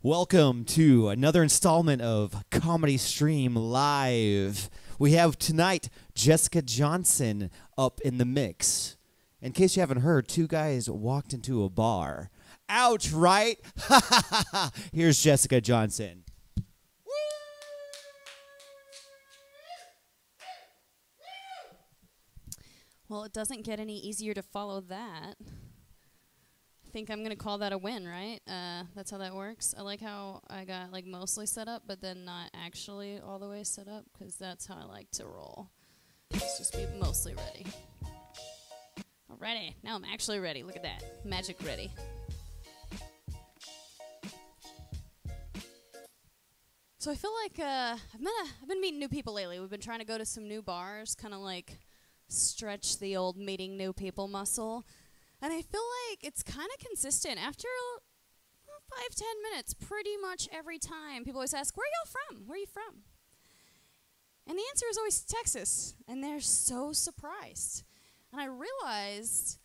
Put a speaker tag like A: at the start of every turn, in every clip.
A: Welcome to another installment of Comedy Stream Live. We have tonight Jessica Johnson up in the mix. In case you haven't heard, two guys walked into a bar. Ouch, right? Here's Jessica Johnson.
B: Well, it doesn't get any easier to follow that. I think I'm going to call that a win, right? That's how that works. I like how I got like mostly set up, but then not actually all the way set up, because that's how I like to roll. Let's just be mostly ready. Alrighty, now I'm actually ready. Look at that. Magic ready. So I feel like I've been meeting new people lately. We've been trying to go to some new bars, kind of like stretch the old meeting new people muscle. And I feel like it's kind of consistent. After 5-10 minutes, pretty much every time, people always ask, where are y'all from? Where are you from? And the answer is always Texas. And they're so surprised. And I realized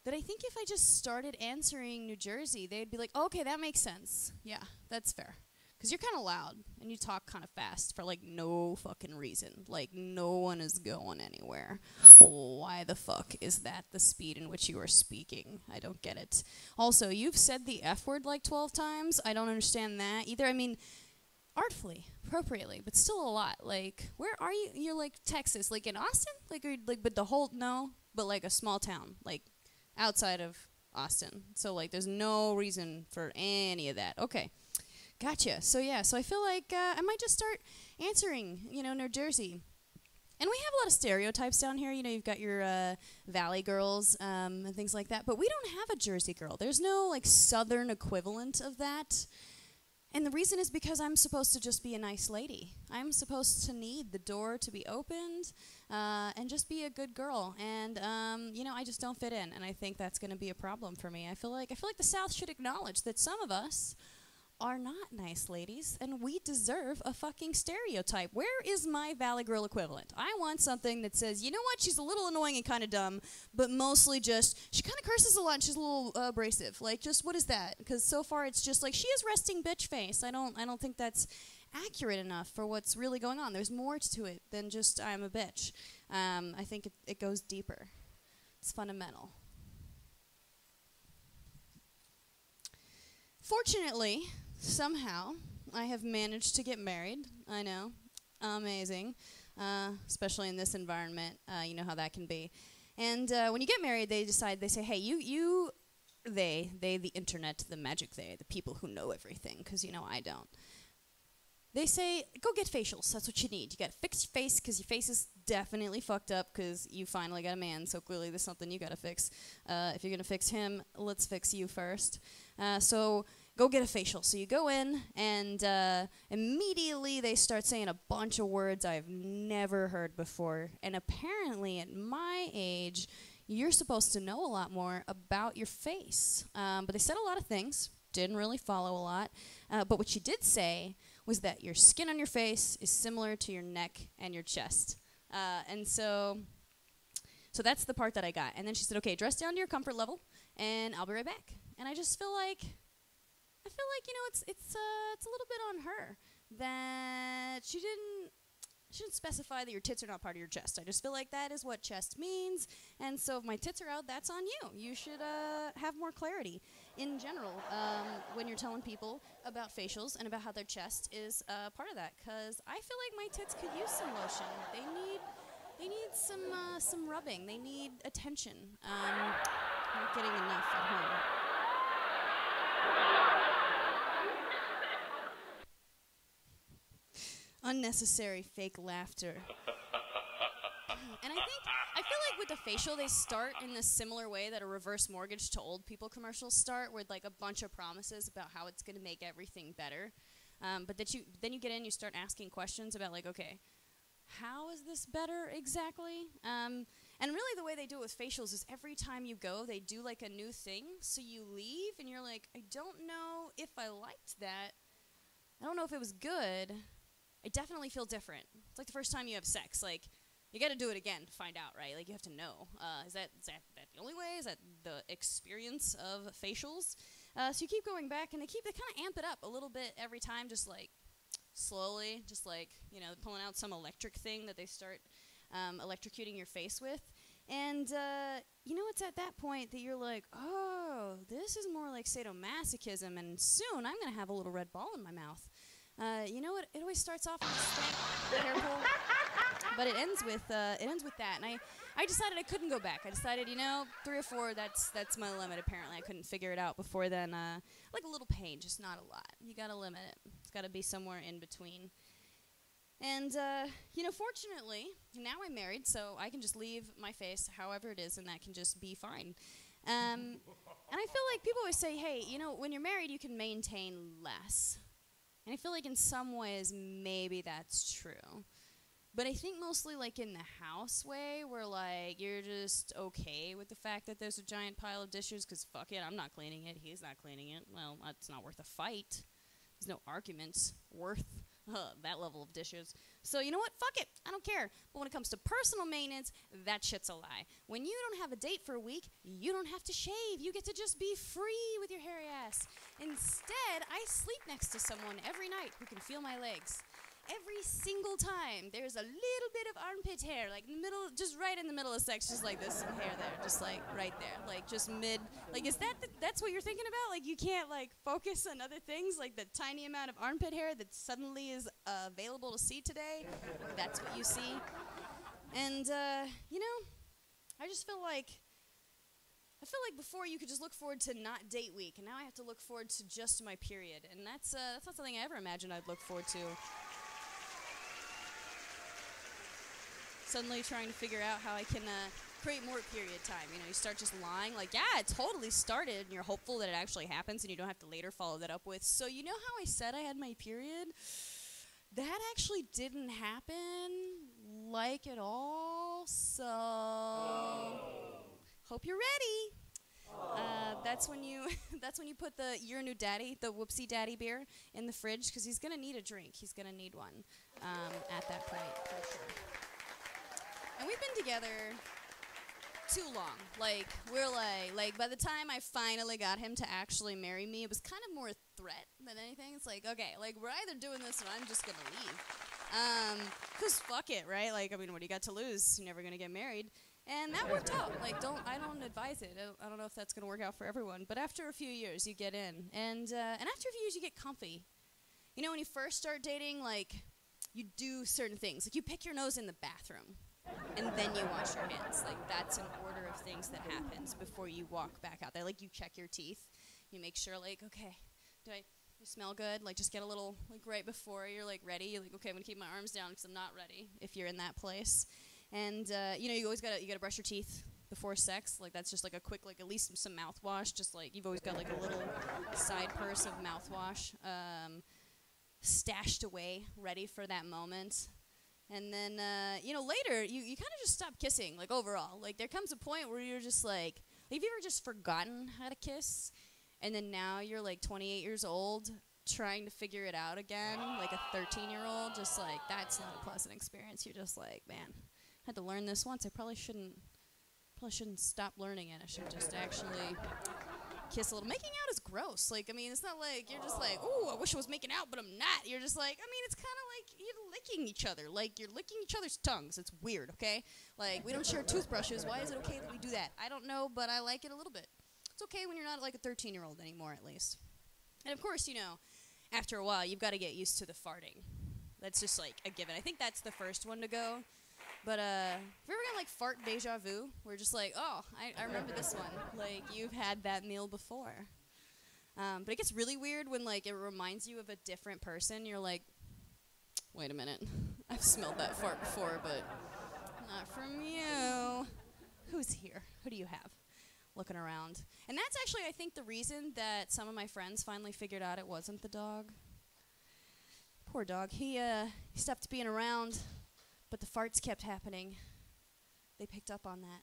B: that I think if I just started answering New Jersey, they'd be like, oh, okay, that makes sense. Yeah, that's fair. Because you're kind of loud, and you talk kind of fast for, like, no fucking reason. Like, no one is going anywhere. Why the fuck is that the speed in which you are speaking? I don't get it. Also, you've said the F word, like, 12 times. I don't understand that either. I mean, artfully, appropriately, but still a lot. Like, where are you? You're, like, Texas. Like, in Austin? But the whole, no, but, like, a small town. Like, outside of Austin. So, like, there's no reason for any of that. Okay. Gotcha. So I feel like I might just start answering, New Jersey. And we have a lot of stereotypes down here. You've got your Valley girls and things like that. But we don't have a Jersey girl. There's no, like, southern equivalent of that. And the reason is because I'm supposed to just be a nice lady. I'm supposed to need the door to be opened and just be a good girl. And, I just don't fit in. And I think that's going to be a problem for me. I feel like the South should acknowledge that some of us are not nice ladies, and we deserve a fucking stereotype. Where is my Valley Girl equivalent? I want something that says, you know what, she's a little annoying and kind of dumb, but mostly just, she kind of curses a lot and she's a little abrasive. Like, just, what is that? Because so far it's just like, she is resting bitch face. I don't think that's accurate enough for what's really going on. There's more to it than just, I'm a bitch. I think it goes deeper. It's fundamental. Fortunately, somehow, I have managed to get married. I know. Amazing. Especially in this environment. You know how that can be. And when you get married, they say, hey, the internet, the magic the people who know everything, because, I don't. They say, go get facials. That's what you need. You got to fix your face because your face is definitely fucked up because you finally got a man, so clearly there's something you got to fix. If you're going to fix him, let's fix you first. So go get a facial. So you go in, and immediately they start saying a bunch of words I've never heard before. And apparently at my age, you're supposed to know a lot more about your face. But they said a lot of things. Didn't really follow a lot. But what she did say was that your skin on your face is similar to your neck and your chest. And so that's the part that I got. And then she said, okay, dress down to your comfort level, and I'll be right back. And I just feel like, it's a little bit on her that she didn't specify that your tits are not part of your chest. I just feel like that is what chest means. And so if my tits are out, that's on you. You should have more clarity in general when you're telling people about facials and about how their chest is part of that. Because I feel like my tits could use some lotion. They need some rubbing. They need attention. Not getting enough at home. Unnecessary fake laughter. And I feel like with the facial, they start in a similar way that a reverse mortgage to old people commercials start, with like a bunch of promises about how it's going to make everything better. But then you get in, you start asking questions about, like, okay, how is this better exactly? And really the way they do it with facials is every time you go, they do like a new thing. So you leave and you're like, I don't know if I liked that. I don't know if it was good. I definitely feel different. It's like the first time you have sex. Like, you got to do it again to find out, right? Like, you have to know. Is that the only way? Is that the experience of facials? So you keep going back, and they kind of amp it up a little bit every time, just like slowly, just like, pulling out some electric thing that they start electrocuting your face with. And, it's at that point that you're like, oh, this is more like sadomasochism, and soon I'm going to have a little red ball in my mouth. It always starts off with a spank, hair pull, but it ends with that. And I decided I couldn't go back. I decided, 3 or 4, that's my limit. Apparently, I couldn't figure it out before then. Like a little pain, just not a lot. You got to limit it. It's got to be somewhere in between. And, fortunately, now I'm married, so I can just leave my face however it is, and that can just be fine. And I feel like people always say, hey, when you're married, you can maintain less. And I feel like in some ways, maybe that's true. But I think mostly, like, in the house way, where, like, you're just okay with the fact that there's a giant pile of dishes, because fuck it, I'm not cleaning it, he's not cleaning it. Well, it's not worth a fight. There's no arguments worth that level of dishes. So you know what? Fuck it. I don't care. But when it comes to personal maintenance, that shit's a lie. When you don't have a date for a week, you don't have to shave. You get to just be free with your hairy ass. Instead, I sleep next to someone every night who can feel my legs. Every single time, there's a little bit of armpit hair, like in the middle, just right in the middle of sex, just like this, some hair there, just like right there, like just mid. Like, is that's what you're thinking about? Like, you can't like focus on other things, like the tiny amount of armpit hair that suddenly is available to see today. That's what you see. And I just feel like before you could just look forward to not date week, and now I have to look forward to just my period, and that's not something I ever imagined I'd look forward to. Suddenly trying to figure out how I can create more period time. You start just lying, like, yeah, it totally started, and you're hopeful that it actually happens, and you don't have to later follow that up with, so you know how I said I had my period? That actually didn't happen, like, at all, so hope you're ready. That's when you put the Your New Daddy, the Whoopsie Daddy beer in the fridge, because he's going to need a drink. He's going to need one at that point, for sure. And we've been together too long. Like, we're like, by the time I finally got him to actually marry me, it was kind of more a threat than anything. It's like, okay, like, we're either doing this or I'm just going to leave. Because fuck it, right? Like, I mean, what do you got to lose? You're never going to get married. And that worked out. Like, I don't advise it. I don't know if that's going to work out for everyone. But after a few years, you get in. And after a few years, you get comfy. When you first start dating, like, you do certain things. Like, you pick your nose in the bathroom. And then you wash your hands. Like, that's an order of things that happens before you walk back out there. Like, you check your teeth. You make sure, like, okay, do I smell good? Like, just get a little, like, right before you're, like, ready. You're like, okay, I'm going to keep my arms down because I'm not ready if you're in that place. And, you always got to brush your teeth before sex. Like, that's just, like, a quick, like, at least some mouthwash. Just, like, you've always got, like, a little side purse of mouthwash stashed away, ready for that moment. And then, later, you kind of just stop kissing, like, overall. Like, there comes a point where you're just like, have you ever just forgotten how to kiss? And then now you're, like, 28 years old, trying to figure it out again, like a 13-year-old, just like, that's not a pleasant experience. You're just like, man, I had to learn this once. I probably shouldn't stop learning it. I should just actually kiss a little. Making out is gross. Like, I mean, it's not like you're just like, ooh, I wish I was making out, but I'm not. You're just like, I mean, it's kind of like you're licking each other. Like, you're licking each other's tongues. It's weird, okay? Like, we don't share toothbrushes. Why is it okay that we do that? I don't know, but I like it a little bit. It's okay when you're not like a 13-year-old anymore, at least. And, of course, after a while, you've got to get used to the farting. That's just, like, a given. I think that's the first one to go. But, have you ever got, like, fart deja vu? Where just like, oh, I remember this one. Like, you've had that meal before. But it gets really weird when, like, it reminds you of a different person. You're like, wait a minute. I've smelled that fart before, but not from you. Who's here? Who do you have? Looking around. And that's actually, I think, the reason that some of my friends finally figured out it wasn't the dog. Poor dog. He stopped being around, but the farts kept happening. They picked up on that.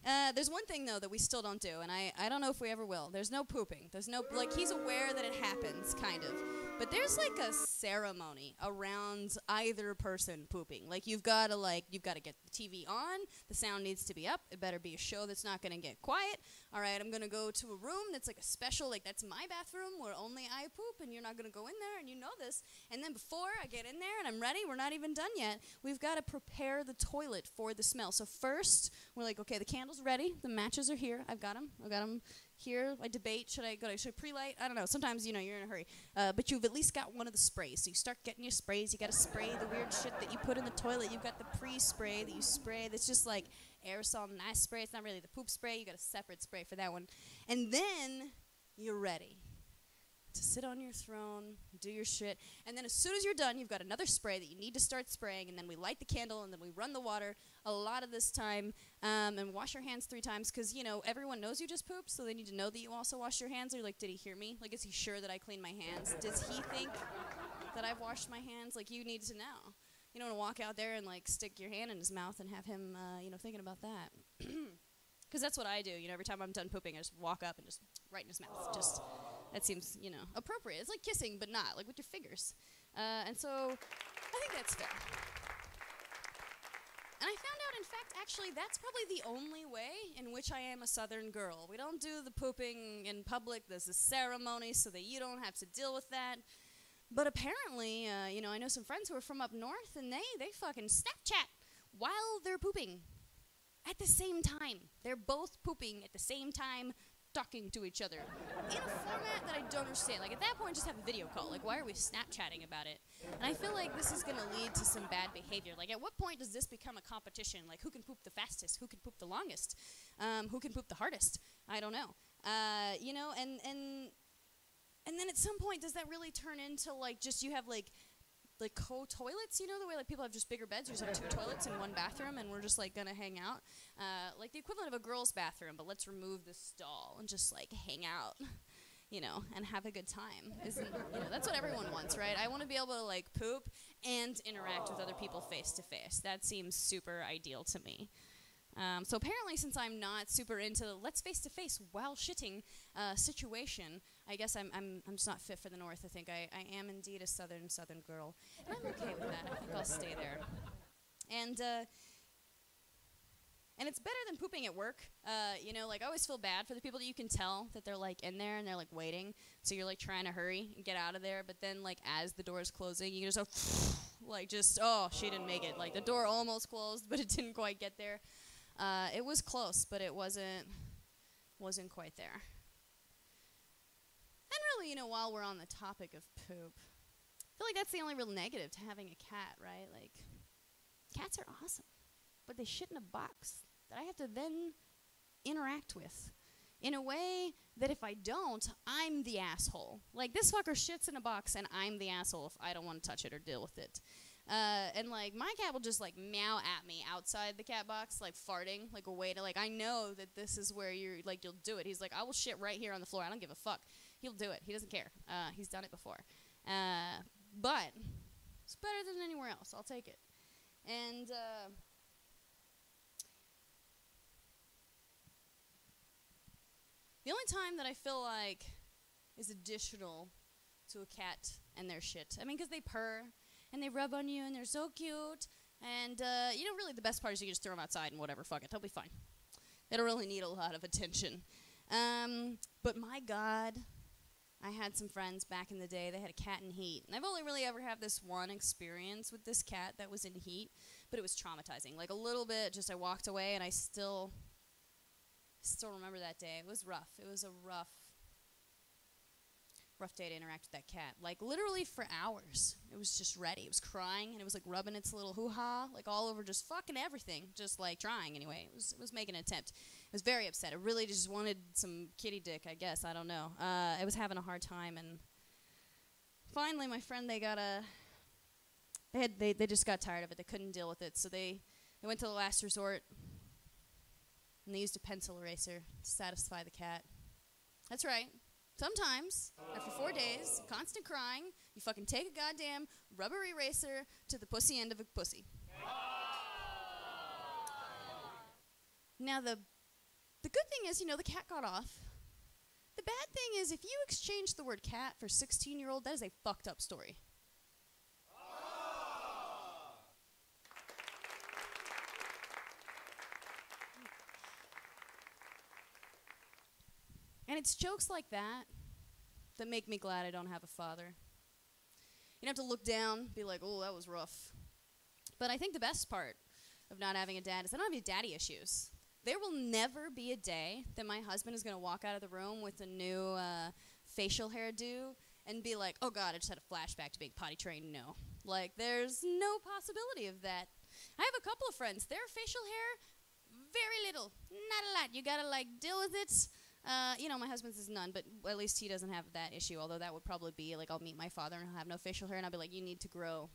B: There's one thing, though, that we still don't do, and I don't know if we ever will. There's no pooping. There's no, like, he's aware that it happens, kind of. But there's, like, a ceremony around either person pooping. Like, you've got to get the TV on. The sound needs to be up. It better be a show that's not going to get quiet. All right, I'm going to go to a room that's, like, a special, like, that's my bathroom where only I poop, and you're not going to go in there, and you know this. And then before I get in there and I'm ready, we're not even done yet, we've got to prepare the toilet for the smell. So first, we're like, okay, the candle's ready. The matches are here. I've got them here. I debate. Should I pre-light? I don't know. Sometimes, you're in a hurry. But you've at least got one of the sprays. So you start getting your sprays. You got to spray the weird shit that you put in the toilet. You've got the pre-spray that you spray that's just like aerosol nice spray. It's not really the poop spray. You got a separate spray for that one. And then you're ready to sit on your throne, do your shit, and then as soon as you're done, you've got another spray that you need to start spraying, and then we light the candle, and then we run the water a lot of this time, and wash your hands 3 times, because, everyone knows you just pooped, so they need to know that you also wash your hands. Or like, did he hear me? Like, is he sure that I cleaned my hands? Does he think that I've washed my hands? Like, you need to know. You don't want to walk out there and, like, stick your hand in his mouth and have him, thinking about that. Because that's what I do. Every time I'm done pooping, I just walk up and just right in his mouth. Just... That seems, appropriate. It's like kissing, but not, like with your fingers. And so I think that's fair. And I found out, in fact, actually, that's probably the only way in which I am a Southern girl. We don't do the pooping in public. There's a ceremony so that you don't have to deal with that. But apparently, I know some friends who are from up north, and they fucking Snapchat while they're pooping at the same time. They're both pooping at the same time, talking to each other in a format that I don't understand. Like, at that point, just have a video call. Like, why are we Snapchatting about it? And I feel like this is going to lead to some bad behavior. Like, at what point does this become a competition? Like, who can poop the fastest? Who can poop the longest? Who can poop the hardest? I don't know. And then at some point, does that really turn into, like, just you have, like co-toilets, the way, like, people have just bigger beds. You just have 2 toilets in one bathroom, and we're just, like, gonna hang out. Like the equivalent of a girl's bathroom, but let's remove the stall and just, like, hang out, and have a good time. That's what everyone wants, right? I want to be able to, like, poop and interact with other people face to face. That seems super ideal to me. So apparently, since I'm not super into the let's face-to-face while shitting situation, I guess I'm just not fit for the North. I think I am indeed a southern girl, and I'm okay with that. I think I'll stay there. And it's better than pooping at work. Like, I always feel bad for the people that you can tell that they're, like, in there and they're, like, waiting. So you're, like, trying to hurry and get out of there. But then, like, as the door's closing, you just go, like, just, oh, she didn't make it. Like, the door almost closed, but it didn't quite get there. It was close, but it wasn't quite there. And really, while we're on the topic of poop, I feel like that's the only real negative to having a cat, right? Like, cats are awesome, but they shit in a box that I have to then interact with in a way that if I don't, I'm the asshole. Like, this fucker shits in a box, and I'm the asshole if I don't want to touch it or deal with it. And, like, my cat will just, like, meow at me outside the cat box, like, farting, like, a way to, like, I know that this is where you'll do it. He's like, I will shit right here on the floor. I don't give a fuck. He'll do it. He doesn't care. He's done it before. But it's better than anywhere else. I'll take it. And, the only time that I feel like is additional to a cat and their shit, I mean, because they purr, and they rub on you, and they're so cute. And, really the best part is you can just throw them outside and whatever, fuck it, they'll be fine. They don't really need a lot of attention. But my God, I had some friends back in the day, they had a cat in heat. And I've only really ever had this one experience with this cat that was in heat, but it was traumatizing. Like, a little bit, just I walked away, and I still remember that day. It was rough. It was a rough day to interact with that cat. Like, literally for hours. It was just ready. It was crying, and it was, like, rubbing its little hoo-ha, like, all over just fucking everything. Just, like, trying, anyway. It was making an attempt. It was very upset. It really just wanted some kitty dick, I guess. I don't know. It was having a hard time, and finally, my friend, they just got tired of it. They couldn't deal with it, so they went to the last resort, and they used a pencil eraser to satisfy the cat. That's right. Sometimes, after 4 days of constant crying, you fucking take a goddamn rubber eraser to the pussy end of a pussy. Now, the The good thing is, the cat got off. The bad thing is, if you exchange the word cat for 16-year-old, that is a fucked up story. And it's jokes like that that make me glad I don't have a father. You don't have to look down, be like, oh, that was rough. But I think the best part of not having a dad is I don't have any daddy issues. There will never be a day that my husband is going to walk out of the room with a new facial hairdo and be like, oh, God, I just had a flashback to being potty trained. No. Like, there's no possibility of that. I have a couple of friends. Their facial hair, very little. Not a lot. You got to, deal with it. My husband's is none, but at least he doesn't have that issue, although that would probably be, I'll meet my father and he'll have no facial hair, and I'll be like, you need to grow.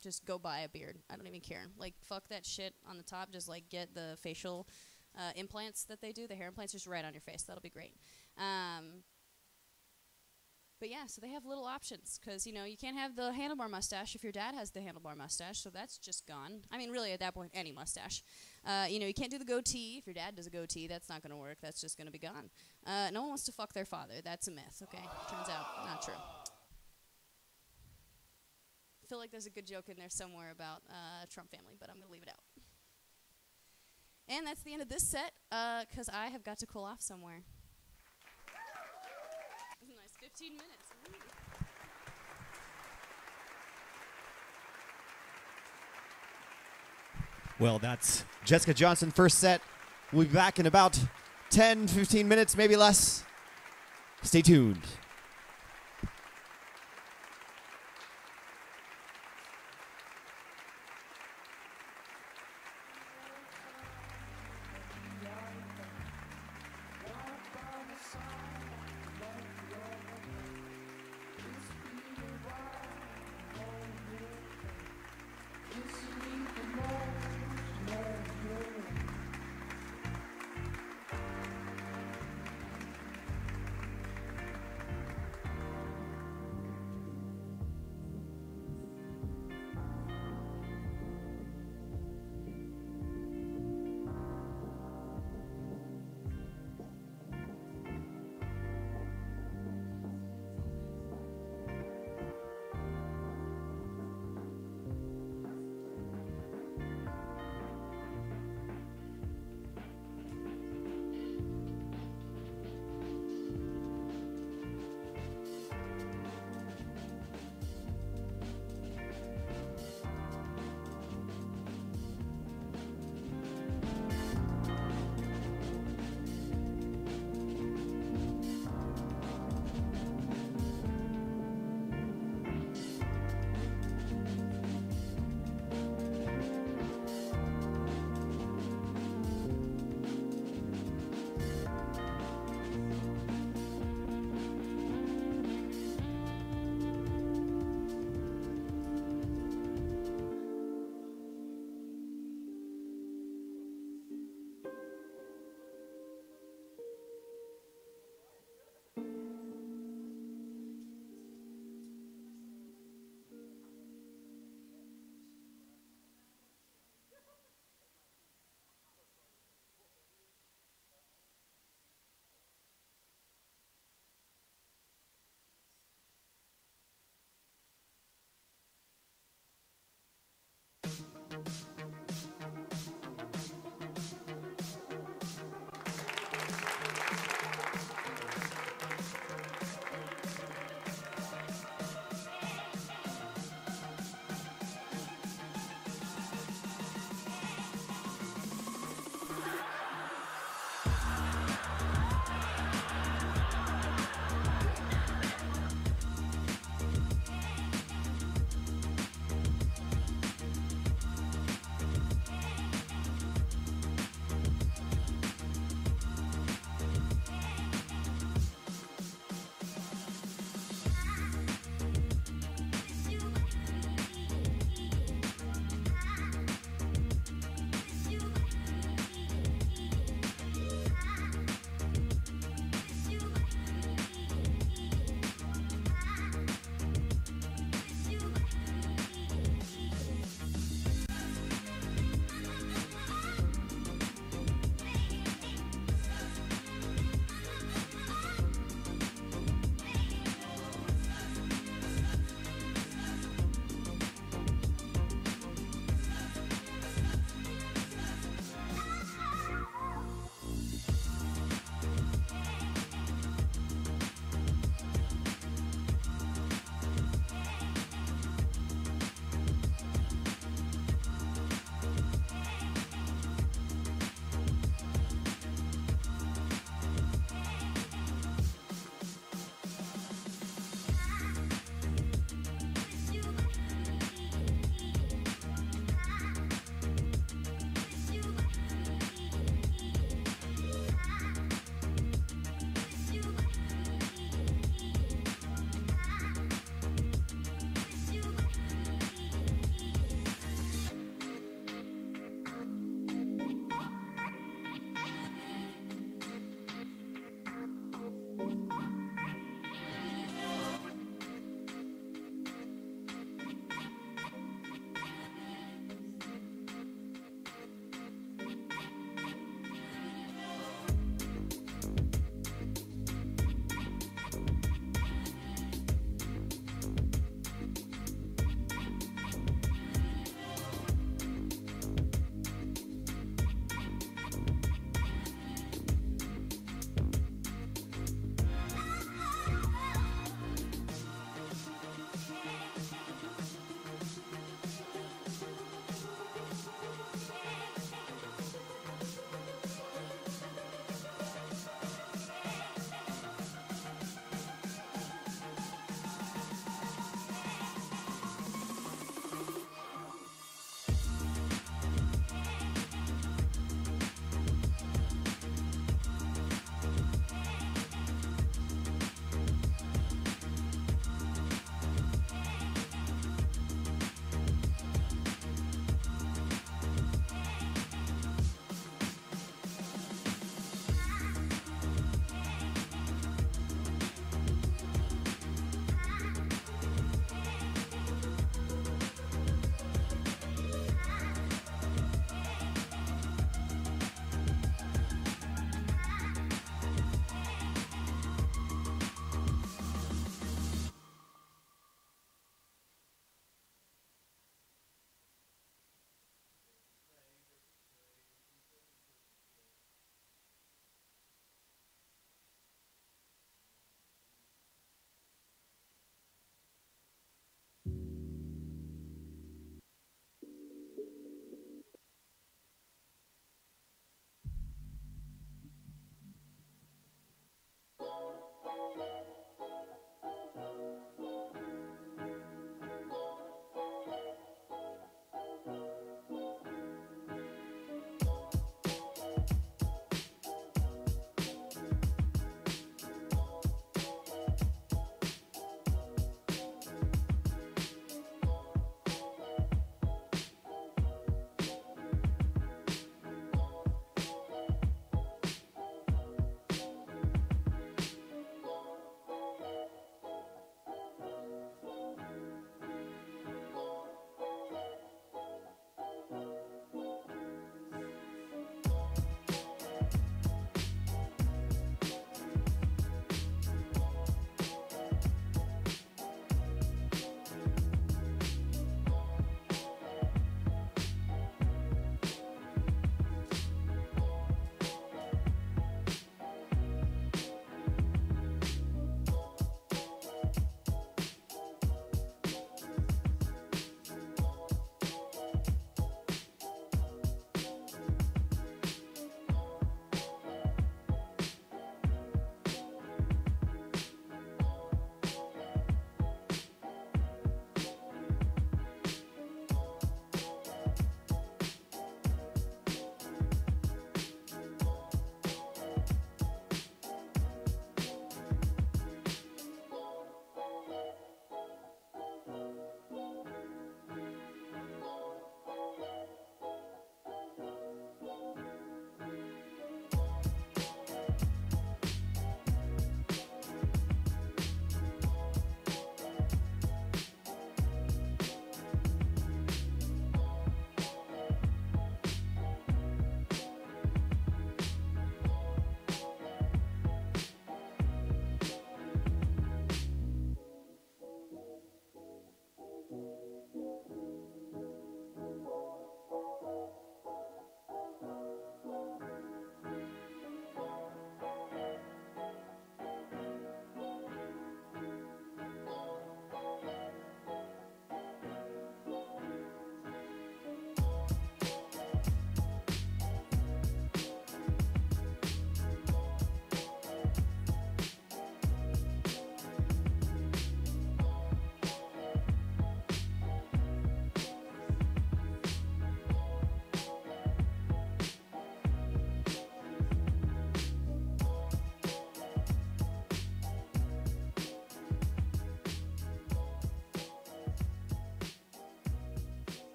B: Just go buy a beard. I don't even care. Fuck that shit on the top. Just, get the facial implants that they do, the hair implants, just right on your face. That'll be great. But yeah, so they have little options because, you can't have the handlebar mustache if your dad has the handlebar mustache, so that's just gone. I mean, really, at that point, any mustache. You can't do the goatee. If your dad does a goatee, that's not going to work. That's just going to be gone. No one wants to fuck their father. That's a myth, okay? Turns out, not true. I feel like there's a good joke in there somewhere about Trump family, but I'm going to leave it out. And that's the end of this set, because I have got to cool off somewhere. This is a nice 15 minutes. Ooh.
A: Well, that's Jessica Johnson, first set. We'll be back in about 10, 15 minutes, maybe less. Stay tuned.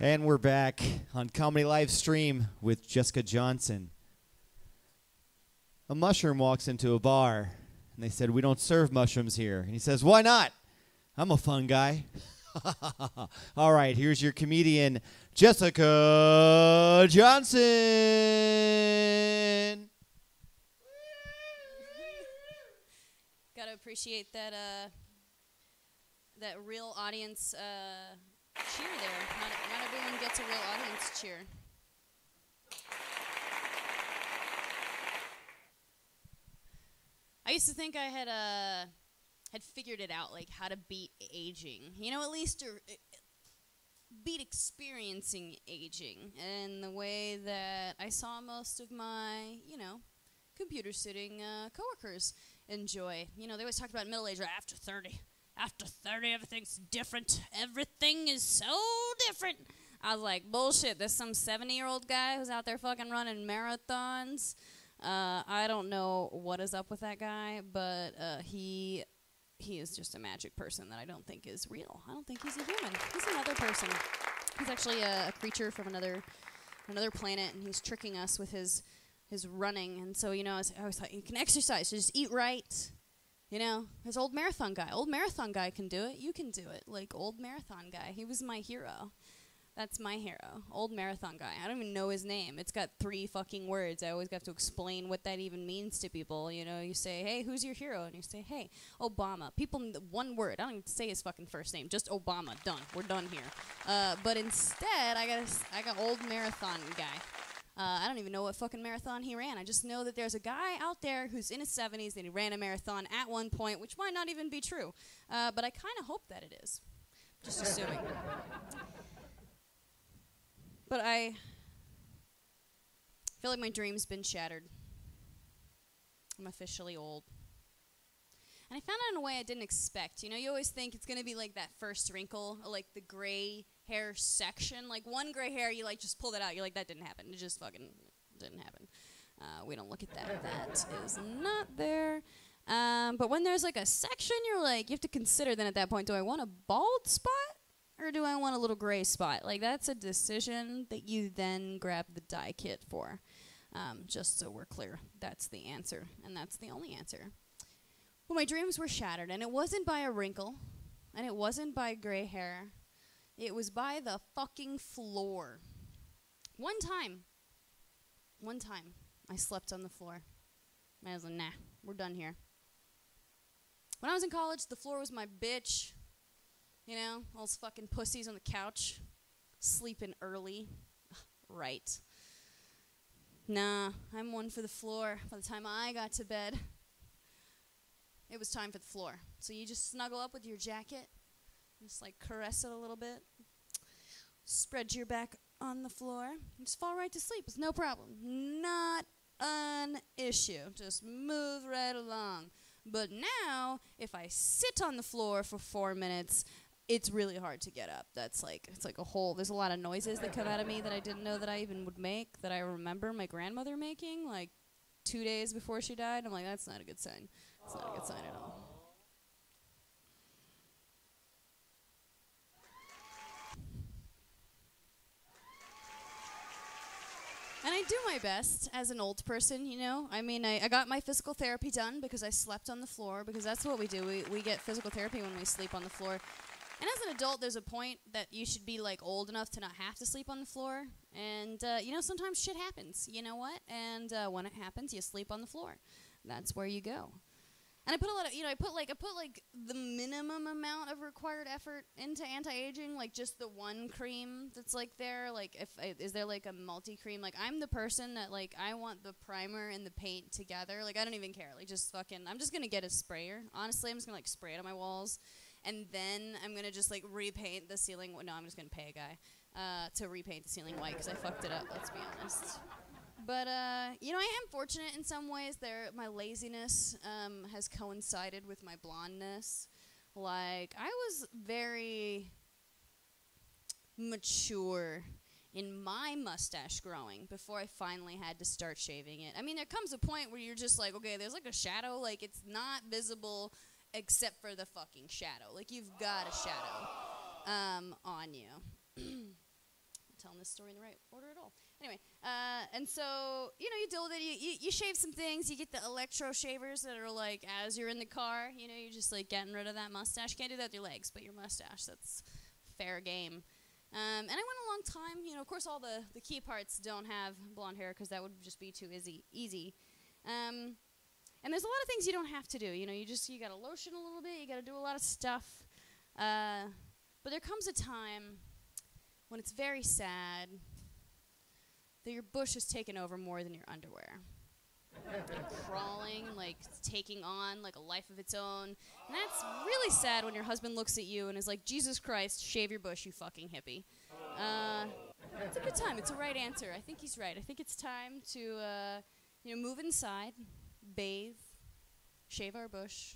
A: And we're back on Comedy Live Stream with Jessica Johnson. A mushroom walks into a bar, and they said, "We don't serve mushrooms here." And he says, "Why not? I'm a fun guy." All right, here's your comedian, Jessica Johnson.
B: Gotta appreciate that that real audience cheer there. Not everyone gets a real audience cheer. I used to think I had figured it out, like how to beat aging. You know, at least beat experiencing aging. And the way that I saw most of my, computer sitting coworkers enjoy. You know, they always talked about middle age, right? After 30. After 30, everything's different. Everything is so different. I was like, bullshit. There's some 70-year-old guy who's out there fucking running marathons. I don't know what is up with that guy, but he is just a magic person that I don't think is real. I don't think he's a human. He's another person. He's actually a creature from another planet, and he's tricking us with his running. And so, I always thought, you can exercise, so just eat right. His old marathon guy can do it. You can do it. Like, old marathon guy. He was my hero. That's my hero. Old marathon guy. I don't even know his name. It's got 3 fucking words. I always have to explain what that even means to people. You know, you say, hey, who's your hero? And you say, hey, Obama. People, one word. I don't even say his fucking first name. Just Obama. Done. We're done here. But instead, I got old marathon guy. I don't even know what fucking marathon he ran. I just know that there's a guy out there who's in his 70s and he ran a marathon at one point, which might not even be true. But I kind of hope that it is. Just assuming. But I feel like my dream's been shattered. I'm officially old. And I found out in a way I didn't expect. You know, you always think it's going to be like that first wrinkle, or like the gray hair section. Like one gray hair, you like just pull that out. You're like, that didn't happen. It just fucking didn't happen. We don't look at that. That is not there. But when there's like a section, you're like, you have to consider then at that point, do I want a bald spot? Or do I want a little gray spot? Like, that's a decision that you then grab the dye kit for. Just so we're clear, that's the answer, and that's the only answer. Well, my dreams were shattered, and it wasn't by a wrinkle, and it wasn't by gray hair. It was by the fucking floor. One time, I slept on the floor. I was like, nah, we're done here. When I was in college, the floor was my bitch. You know, all those fucking pussies on the couch, sleeping early. Right. Nah, I'm one for the floor. By the time I got to bed, it was time for the floor. So you just snuggle up with your jacket, just like caress it a little bit, spread your back on the floor, and just fall right to sleep. It's no problem. Not an issue. Just move right along. But now, if I sit on the floor for 4 minutes, it's really hard to get up. It's like a whole, there's a lot of noises that come out of me that I didn't know that I even would make, that I remember my grandmother making, like 2 days before she died. I'm like, that's not a good sign. It's not a good sign at all. And I do my best as an old person, you know. I mean, I got my physical therapy done because I slept on the floor, because that's what we do. We get physical therapy when we sleep on the floor. And as an adult, there's a point that you should be, like, old enough to not have to sleep on the floor. And, you know, sometimes shit happens. You know what? And when it happens, you sleep on the floor. That's where you go. And I put a lot of, you know, I put the minimum amount of required effort into anti-aging, like just the one cream that's like there. Like, is there like a multi-cream? Like, I'm the person that, like, I want the primer and the paint together. Like, I don't even care. Like, just fucking, I'm just going to get a sprayer. Honestly, I'm just going to, like, spray it on my walls. And then I'm going to just, like, repaint the ceiling. No, I'm just going to pay a guy to repaint the ceiling white because I fucked it up, let's be honest. But, you know, I am fortunate in some ways. My laziness has coincided with my blondness. Like, I was very mature in my mustache growing before I finally had to start shaving it. I mean, there comes a point where you're just like, okay, there's like a shadow. Like, it's not visible except for the fucking shadow. Like, you've got a shadow on you. I'm telling this story in the right order at all. Anyway, and so, you know, you deal with it. You shave some things. You get the electro shavers that are like, as you're in the car, you know, you're just like getting rid of that mustache. Can't do that with your legs, but your mustache, that's fair game. And I went a long time. You know, of course, all the key parts don't have blonde hair because that would just be too easy. And there's a lot of things you don't have to do. You know, you got to lotion a little bit. You got to do a lot of stuff. But there comes a time when it's very sad that your bush has taken over more than your underwear. Like crawling, like taking on like a life of its own. And that's really sad when your husband looks at you and is like, Jesus Christ, shave your bush, you fucking hippie. It's a good time. It's a right answer. I think he's right. I think it's time to, you know, move inside, bathe, shave our bush.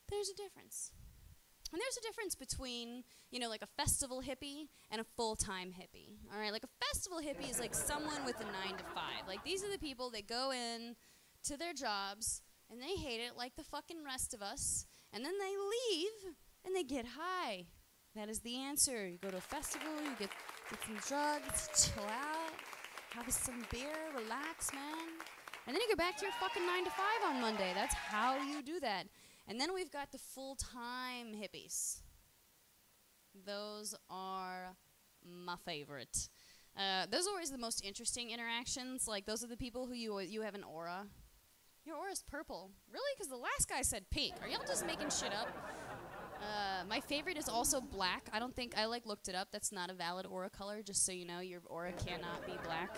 B: There's a difference. And there's a difference between, you know, like a festival hippie and a full-time hippie. All right, like a festival hippie is like someone with a 9 to 5. Like, these are the people that go in to their jobs and they hate it like the fucking rest of us. And then they leave and they get high. That is the answer. You go to a festival, you get some drugs, chill out, have some beer, relax, man. And then you go back to your fucking 9 to 5 on Monday. That's how you do that. And then we've got the full-time hippies. Those are my favorite. Those are always the most interesting interactions. Like, those are the people who you have an aura. Your aura's purple. Really? Because the last guy said pink. Are y'all just making shit up? My favorite is also black. I don't think I looked it up. That's not a valid aura color. Just so you know, your aura cannot be black.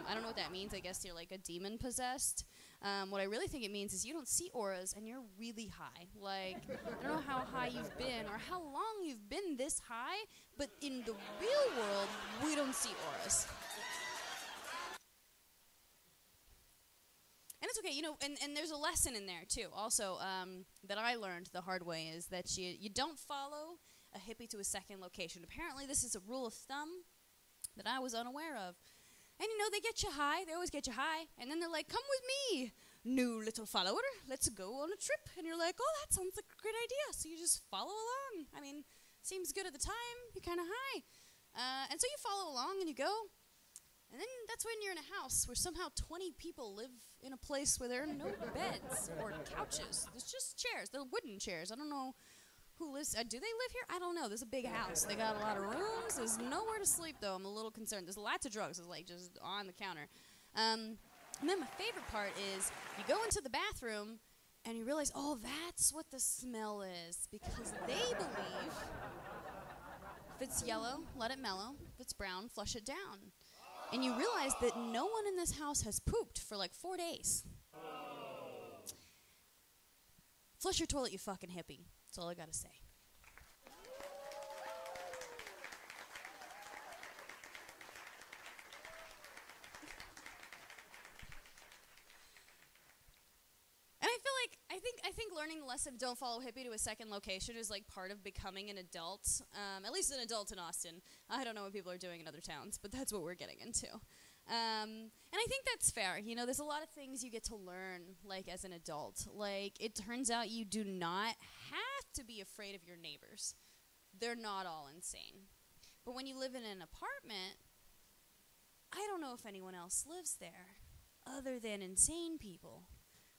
B: I don't know what that means. I guess you're like a demon possessed. What I really think it means is you don't see auras and you're really high. Like, I don't know how high you've been or how long you've been this high, but in the real world, we don't see auras. And it's okay, you know, and there's a lesson in there, too, also, that I learned the hard way, is that you don't follow a hippie to a second location. Apparently, this is a rule of thumb that I was unaware of. And, you know, they get you high. They always get you high. And then they're like, come with me, new little follower. Let's go on a trip. And you're like, oh, that sounds like a great idea. So you just follow along. I mean, seems good at the time. You're kind of high. And so you follow along and you go. And then that's when you're in a house where somehow 20 people live in a place where there are no beds or couches. There's just chairs. They're wooden chairs. I don't know who lives. Do they live here? I don't know. There's a big house. They got a lot of rooms. There's nowhere to sleep, though. I'm a little concerned. There's lots of drugs. It's like just on the counter. And then my favorite part is you go into the bathroom and you realize, oh, that's what the smell is. Because they believe if it's yellow, let it mellow. If it's brown, flush it down. And you realize that no one in this house has pooped for like 4 days. Flush your toilet, you fucking hippie. That's all I gotta say. And I think learning the lesson of don't follow hippie to a second location is like part of becoming an adult. At least an adult in Austin. I don't know what people are doing in other towns, but that's what we're getting into. And I think that's fair. You know, there's a lot of things you get to learn, like, as an adult. Like, it turns out you do not have to be afraid of your neighbors. They're not all insane. But when you live in an apartment, I don't know if anyone else lives there other than insane people.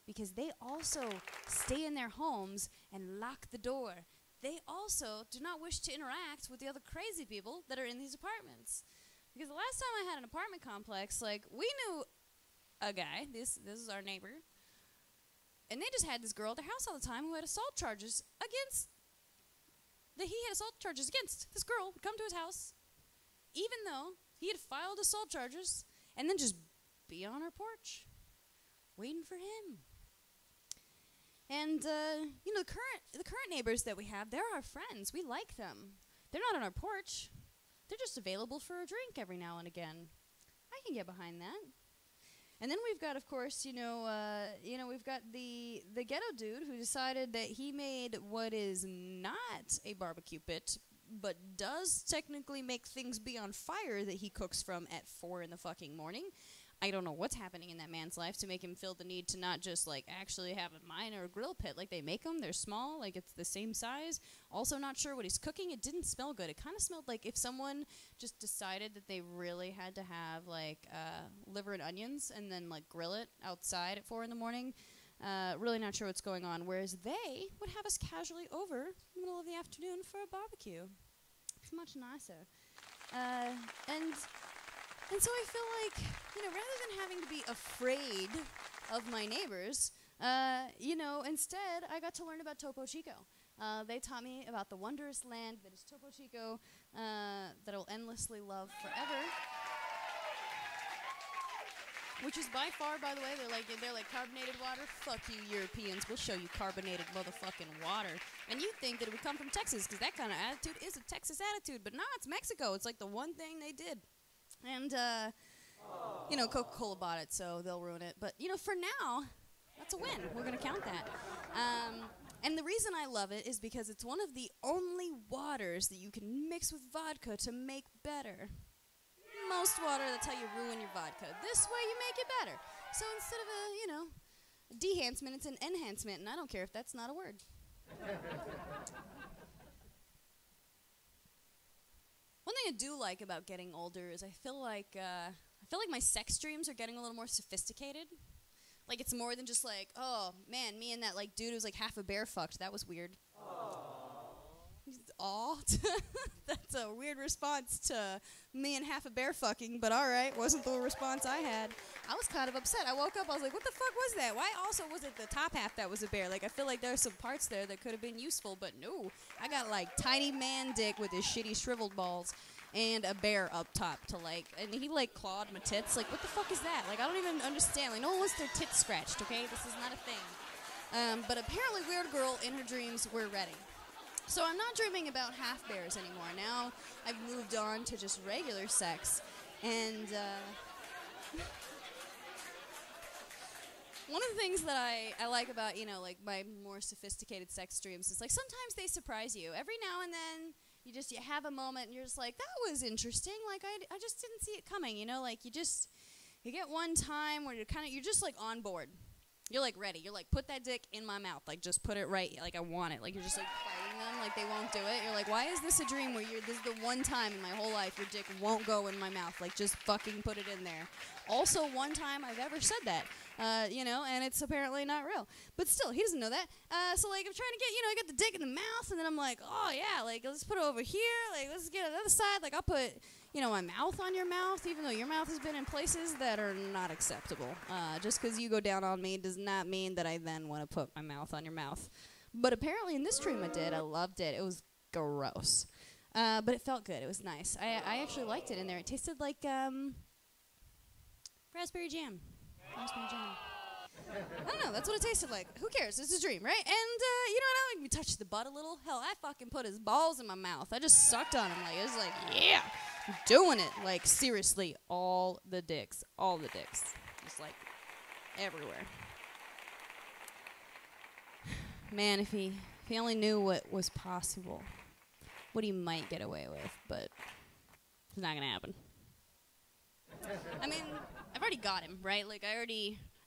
B: Because they also stay in their homes and lock the door. They also do not wish to interact with the other crazy people that are in these apartments. Because the last time I had an apartment complex, like, we knew a guy, this is our neighbor, and they just had this girl at their house all the time who had assault charges against, This girl would come to his house, even though he had filed assault charges, and then just be on her porch, waiting for him. And, you know, the current neighbors that we have, they're our friends. We like them. They're not on our porch. They're just available for a drink every now and again. I can get behind that. And then we've got, of course, we've got the ghetto dude who decided that he made what is not a barbecue pit, but does technically make things be on fire that he cooks from at 4 in the fucking morning. I don't know what's happening in that man's life to make him feel the need to not just, like, actually have a mine or a grill pit. Like, they make them. They're small. Like, it's the same size. Also not sure what he's cooking. It didn't smell good. It kind of smelled like if someone just decided that they really had to have, like, liver and onions and then, like, grill it outside at 4 in the morning. Really not sure what's going on. Whereas they would have us casually over in the middle of the afternoon for a barbecue. It's much nicer. And so I feel like, you know, rather than having to be afraid of my neighbors, instead I got to learn about Topo Chico. They taught me about the wondrous land that is Topo Chico, that I'll endlessly love forever. Which is by far, by the way, they're like carbonated water. Fuck you, Europeans. We'll show you carbonated motherfucking water. And you think that it would come from Texas, because that kind of attitude is a Texas attitude. But no, it's Mexico. It's like the one thing they did. And, Coca-Cola bought it, so they'll ruin it. But, for now, that's a win. We're going to count that. And the reason I love it is because it's one of the only waters that you can mix with vodka to make better. Most water, that's how you ruin your vodka. This way, you make it better. So instead of a dehancement, it's an enhancement, and I don't care if that's not a word. One thing I do like about getting older is I feel like my sex dreams are getting a little more sophisticated. Like, it's more than just like, oh man, me and that like dude who's like half a bear fucked. That was weird. Aw. That's a weird response to me and half a bear fucking, but alright, wasn't the response I had. I was kind of upset. I woke up, I was like, what the fuck was that? Why also was it the top half that was a bear? Like, I feel like there's some parts there that could have been useful, but no. I got, like, tiny man dick with his shitty shriveled balls and a bear up top to, like, and he, like, clawed my tits. Like, what the fuck is that? Like, I don't even understand. Like, no one wants their tits scratched, okay? This is not a thing. But apparently Weird Girl, in her dreams, we're ready. So I'm not dreaming about half bears anymore. Now I've moved on to just regular sex. And one of the things that I like about, you know, like my more sophisticated sex dreams is like sometimes they surprise you. Every now and then you have a moment and you're just like, that was interesting. Like I just didn't see it coming, you know, like you get one time where you're just like on board. You're like ready. You're like, put that dick in my mouth. Like just put it right. Like I want it. Like you're just like fighting them. Like they won't do it. You're like, why is this a dream where this is the one time in my whole life your dick won't go in my mouth? Like just fucking put it in there. Also, one time I've ever said that. You know, and it's apparently not real. But still, he doesn't know that. So, like, I'm trying to get, you know, I got the dick in the mouth, and then I'm like, oh, yeah, like, let's put it over here. Like, let's get it on the other side. Like, I'll put, you know, my mouth on your mouth, even though your mouth has been in places that are not acceptable. Just because you go down on me does not mean that I then want to put my mouth on your mouth. But apparently in this dream I did. I loved it. It was gross. But it felt good. It was nice. I actually liked it in there. It tasted like raspberry jam. Raspberry jam. I don't know. That's what it tasted like. Who cares? It's a dream, right? And, you know what? I like, we touched the butt a little. Hell, I fucking put his balls in my mouth. I just sucked on him. Like, it was like, yeah, I'm doing it. Like, seriously, all the dicks. All the dicks. Just, like, everywhere. Man, if he only knew what was possible, what he might get away with, but it's not going to happen. I mean, I've already got him, right? Like,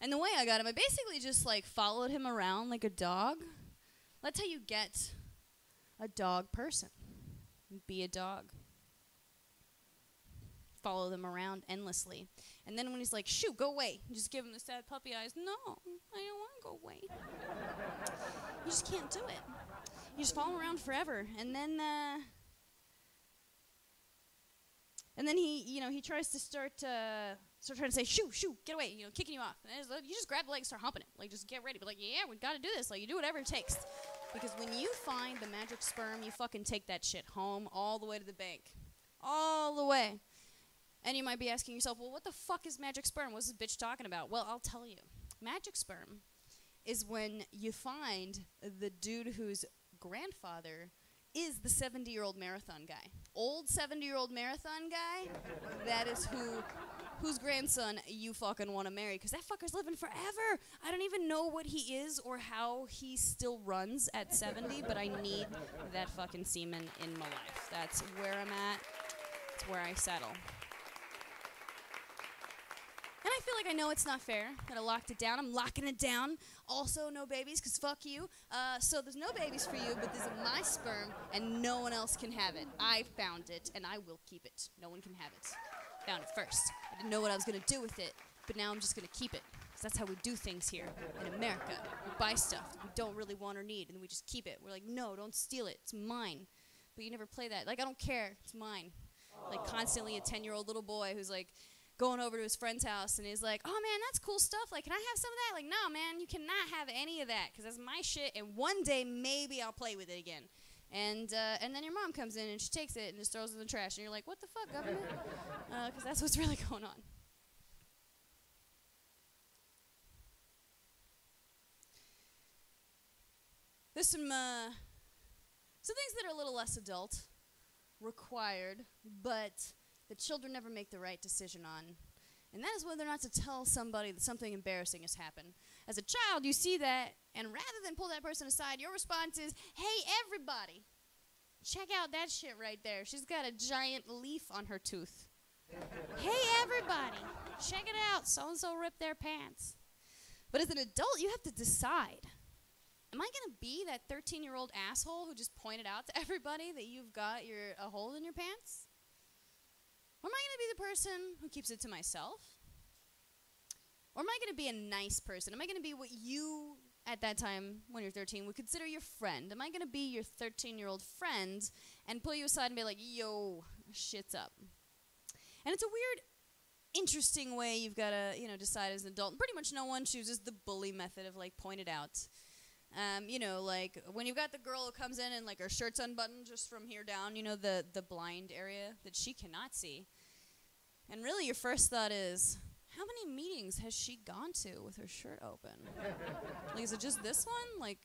B: and the way I got him, I basically just, like, followed him around like a dog. That's how you get a dog person. Be a dog. Follow them around endlessly. And then when he's like, shoot, go away, just give him the sad puppy eyes. No, I don't want to go away. You just can't do it. You just follow him around forever. And then he, you know, he tries to start trying to say, shoo, get away, you know, kicking you off. And you just grab the leg and start humping it. Like, just get ready. Be like, yeah, we got to do this. Like, you do whatever it takes. Because when you find the magic sperm, you fucking take that shit home all the way to the bank. All the way. And you might be asking yourself, well, what the fuck is magic sperm? What's this bitch talking about? Well, I'll tell you. Magic sperm is when you find the dude whose grandfather is the 70-year-old marathon guy. Old 70-year-old marathon guy, that is whose grandson you fucking want to marry, because that fucker's living forever. I don't even know what he is or how he still runs at 70, but I need that fucking semen in my life. That's where I'm at. It's where I settle. And I feel like I know it's not fair that I locked it down. I'm locking it down. Also, no babies, because fuck you. So there's no babies for you, but this is my sperm, and no one else can have it. I found it, and I will keep it. No one can have it. Found it first. I didn't know what I was going to do with it, but now I'm just going to keep it. Because that's how we do things here in America. We buy stuff that we don't really want or need, and we just keep it. We're like, no, don't steal it. It's mine. But you never play that. Like, I don't care. It's mine. Like, constantly a 10-year-old little boy who's like, going over to his friend's house, and he's like, oh, man, that's cool stuff. Like, can I have some of that? Like, no, man, you cannot have any of that, because that's my shit, and one day maybe I'll play with it again. And then your mom comes in, and she takes it and just throws it in the trash, and you're like, what the fuck, government? Because that's what's really going on. There's some things that are a little less adult, required, but that children never make the right decision on. And that is whether or not to tell somebody that something embarrassing has happened. As a child, you see that, and rather than pull that person aside, your response is, hey, everybody, check out that shit right there. She's got a giant leaf on her tooth. Hey, everybody, check it out. So-and-so ripped their pants. But as an adult, you have to decide. Am I going to be that 13-year-old asshole who just pointed out to everybody that you've got a hole in your pants? Or am I going to be the person who keeps it to myself? Or am I going to be a nice person? Am I going to be what you at that time, when you're 13, would consider your friend? Am I going to be your 13-year-old friend and pull you aside and be like, yo, shit's up? And it's a weird, interesting way you've got to, decide as an adult. And pretty much no one chooses the bully method of, like, point it out. Like, when you've got the girl who comes in and, like, her shirt's unbuttoned just from here down, the blind area that she cannot see. And really your first thought is, how many meetings has she gone to with her shirt open? Like, is it just this one? Like,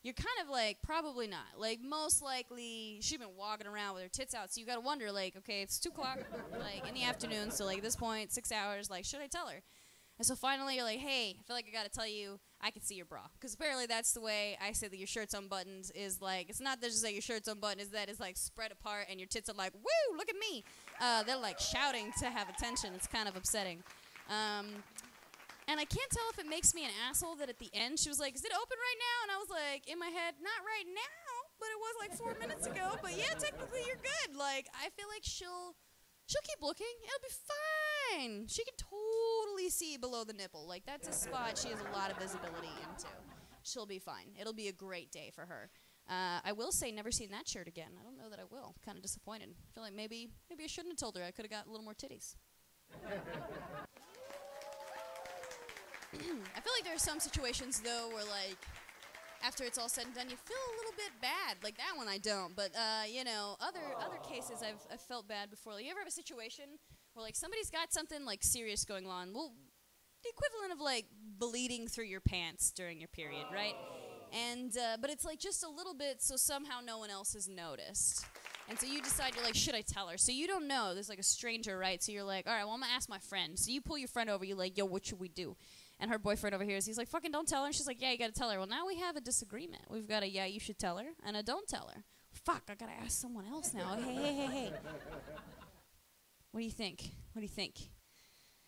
B: you're kind of like, probably not. Like, most likely, she's been walking around with her tits out, so you gotta wonder, like, okay, it's 2 o'clock, like, in the afternoon, so, like, at this point, 6 hours, like, should I tell her? And so finally, you're like, hey, I feel like I gotta tell you, I can see your bra. Because apparently that's the way I say that your shirt's unbuttoned is, like, it's not that just, like, your shirt's unbuttoned, is that it's, like, spread apart, and your tits are like, woo, look at me. They're, like, shouting to have attention. It's kind of upsetting. And I can't tell if it makes me an asshole that at the end she was like, is it open right now? And I was like, in my head, not right now, but it was like 4 minutes ago. But yeah, technically you're good. Like, I feel like she'll keep looking. It'll be fine. She can totally see below the nipple. Like, that's a spot she has a lot of visibility into. She'll be fine. It'll be a great day for her. I will say, never seen that shirt again. I don't know that I will. Kind of disappointed. I feel like maybe I shouldn't have told her. I could have got a little more titties. I feel like there are some situations, though, where, like, after it's all said and done, you feel a little bit bad. Like, that one I don't. But, other cases I've felt bad before. Like, you ever have a situation where, like, somebody's got something, like, serious going on? Well, the equivalent of, like, bleeding through your pants during your period, right? And, but it's, like, just a little bit so somehow no one else has noticed. And so you decide, you're like, should I tell her? So you don't know. There's, like, a stranger, right? So you're like, all right, well, I'm going to ask my friend. So you pull your friend over. You're like, yo, what should we do? And her boyfriend over here he's like, fucking don't tell her. And she's like, yeah, you got to tell her. Well, now we have a disagreement. We've got a, yeah, you should tell her, and a don't tell her. Fuck, I got to ask someone else now. Hey. What do you think?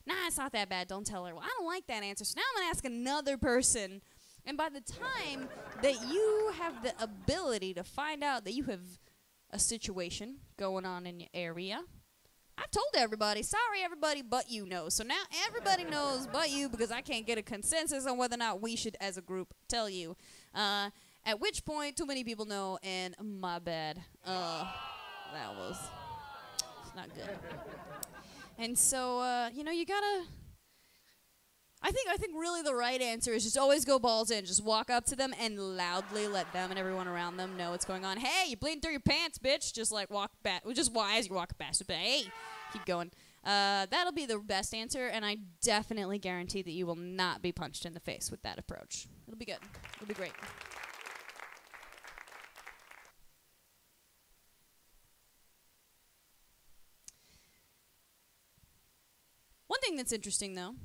B: Nah, it's not that bad. Don't tell her. Well, I don't like that answer. So now I'm going to ask another person. And by the time that you have the ability to find out that you have a situation going on in your area, I've told everybody, sorry everybody but you know. So now everybody knows but you because I can't get a consensus on whether or not we should as a group tell you. At which point too many people know and my bad. That was not good. And so, you gotta, I think really the right answer is just always go balls in. Just walk up to them and loudly let them and everyone around them know what's going on. Hey, you bleeding through your pants, bitch. Just like walk back. Just as you walk past. But hey, keep going. That'll be the best answer, and I definitely guarantee that you will not be punched in the face with that approach. It'll be good. It'll be great. One thing that's interesting, though,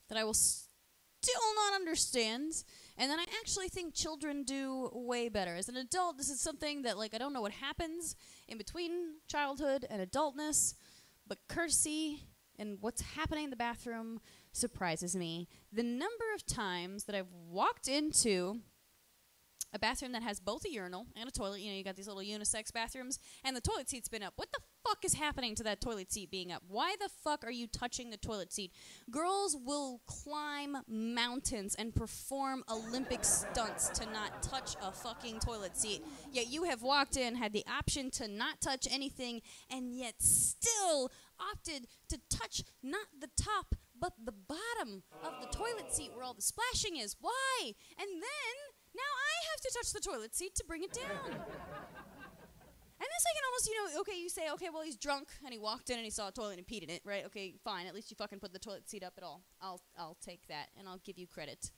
B: that I will still not understand, and then I actually think children do way better. As an adult, this is something that, like, I don't know what happens in between childhood and adultness, but courtesy and what's happening in the bathroom surprises me. The number of times that I've walked into a bathroom that has both a urinal and a toilet. You got these little unisex bathrooms, and the toilet seat's been up. What the fuck is happening to that toilet seat being up? Why the fuck are you touching the toilet seat? Girls will climb mountains and perform Olympic stunts to not touch a fucking toilet seat. Yet you have walked in, had the option to not touch anything, and yet still opted to touch not the top, but the bottom of the toilet seat where all the splashing is. Why? And then now I have to touch the toilet seat to bring it down. And this I can almost, okay, you say, okay, well, he's drunk, and he walked in and he saw a toilet and peed in it, right? Okay, fine, at least you fucking put the toilet seat up at all. I'll take that, and I'll give you credit.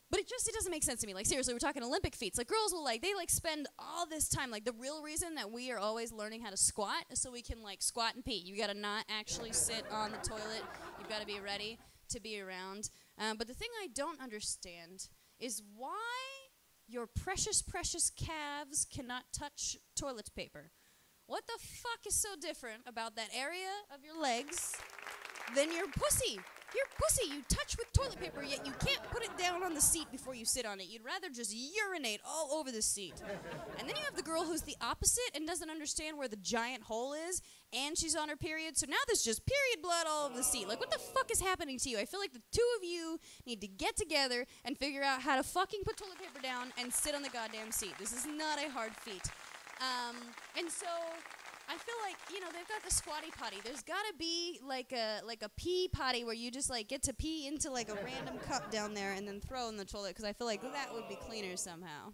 B: But it doesn't make sense to me. Like, seriously, we're talking Olympic feats. Like, girls will, they spend all this time. Like, the real reason that we are always learning how to squat is so we can, squat and pee. You got to not actually sit on the toilet. You've got to be ready to be around. But the thing I don't understand is why your precious, precious calves cannot touch toilet paper. What the fuck is so different about that area of your legs than your pussy? Your pussy you touch with toilet paper, yet you can't put it down on the seat before you sit on it. You'd rather just urinate all over the seat. And then you have the girl who's the opposite and doesn't understand where the giant hole is, and she's on her period, so now there's just period blood all over the seat. Like, what the fuck is happening to you? I feel like the two of you need to get together and figure out how to fucking put toilet paper down and sit on the goddamn seat. This is not a hard feat. And so I feel like, they've got the squatty potty. There's got to be like a pee potty where you just like get to pee into like a random cup down there and then throw in the toilet, because I feel like that would be cleaner somehow.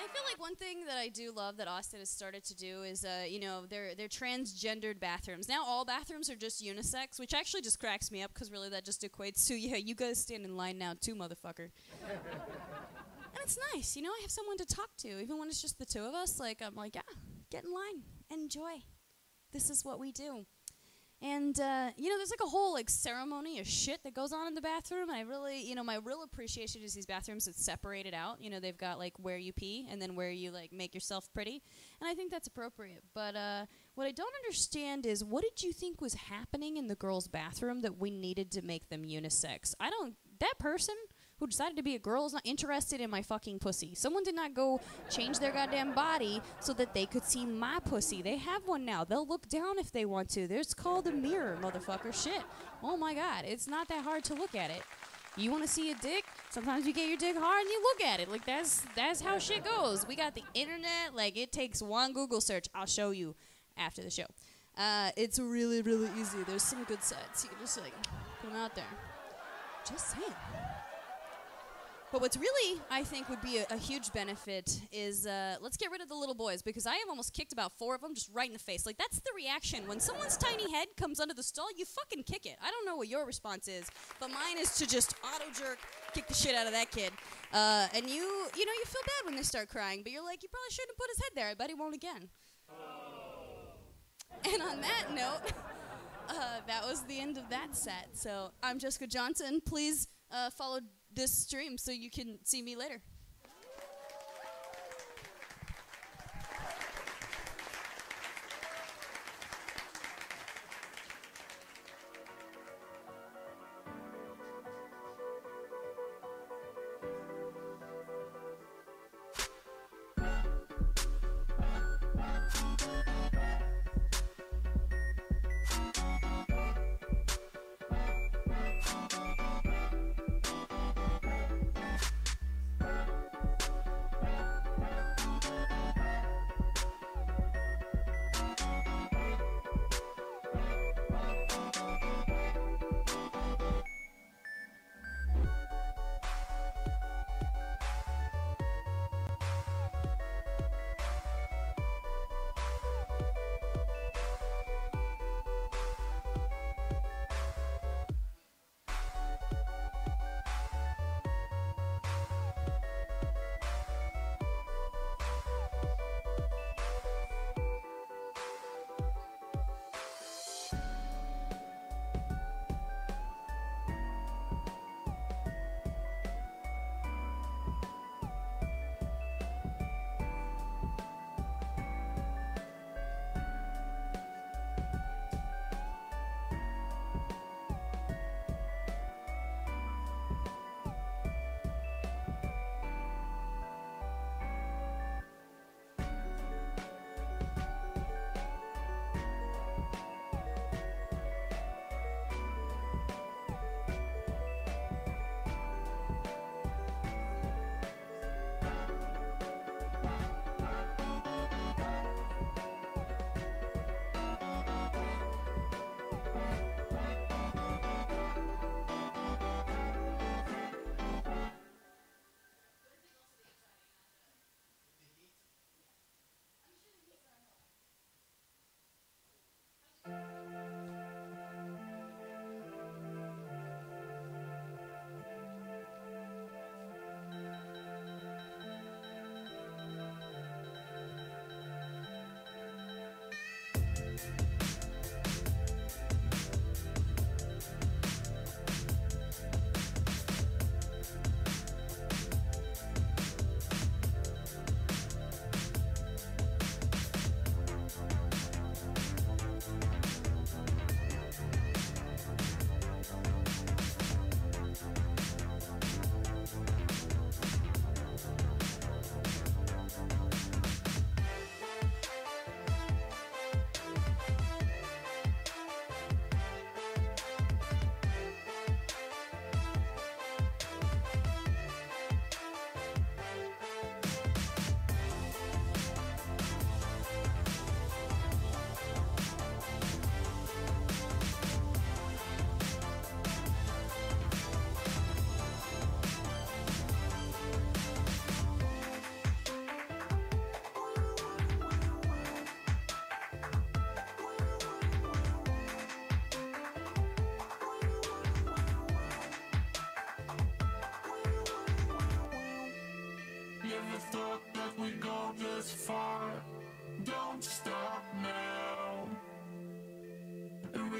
B: I feel like one thing that I do love that Austin has started to do is, they're transgendered bathrooms. Now all bathrooms are just unisex, which actually just cracks me up, because really that just equates to, yeah, you guys stand in line now too, motherfucker. And it's nice, I have someone to talk to, even when it's just the two of us. Like, I'm like, yeah, get in line, enjoy. This is what we do. And, there's like a whole like ceremony of shit that goes on in the bathroom. And I really, my real appreciation is these bathrooms that's separated out. They've got like where you pee and then where you like make yourself pretty. And I think that's appropriate. But what I don't understand is, what did you think was happening in the girls' bathroom that we needed to make them unisex? That person who decided to be a girl is not interested in my fucking pussy. Someone did not go change their goddamn body so that they could see my pussy. They have one now. They'll look down if they want to. It's called a mirror, motherfucker. Shit. Oh my God. It's not that hard to look at it. You want to see a dick? Sometimes you get your dick hard and you look at it. Like, that's how shit goes. We got the internet. Like, it takes one Google search. I'll show you after the show. It's really, really easy. There's some good sites. You can just, like, put them out there. Just saying. But what's really, I think, would be a huge benefit is, let's get rid of the little boys, because I have almost kicked about 4 of them just right in the face. Like, that's the reaction. When someone's tiny head comes under the stall, you fucking kick it. I don't know what your response is, but mine is to just auto-jerk, kick the shit out of that kid. And you feel bad when they start crying, but you're like, you probably shouldn't have put his head there. I bet he won't again. And on that note, that was the end of that set. So I'm Jessica Johnson. Please follow this stream so you can see me later.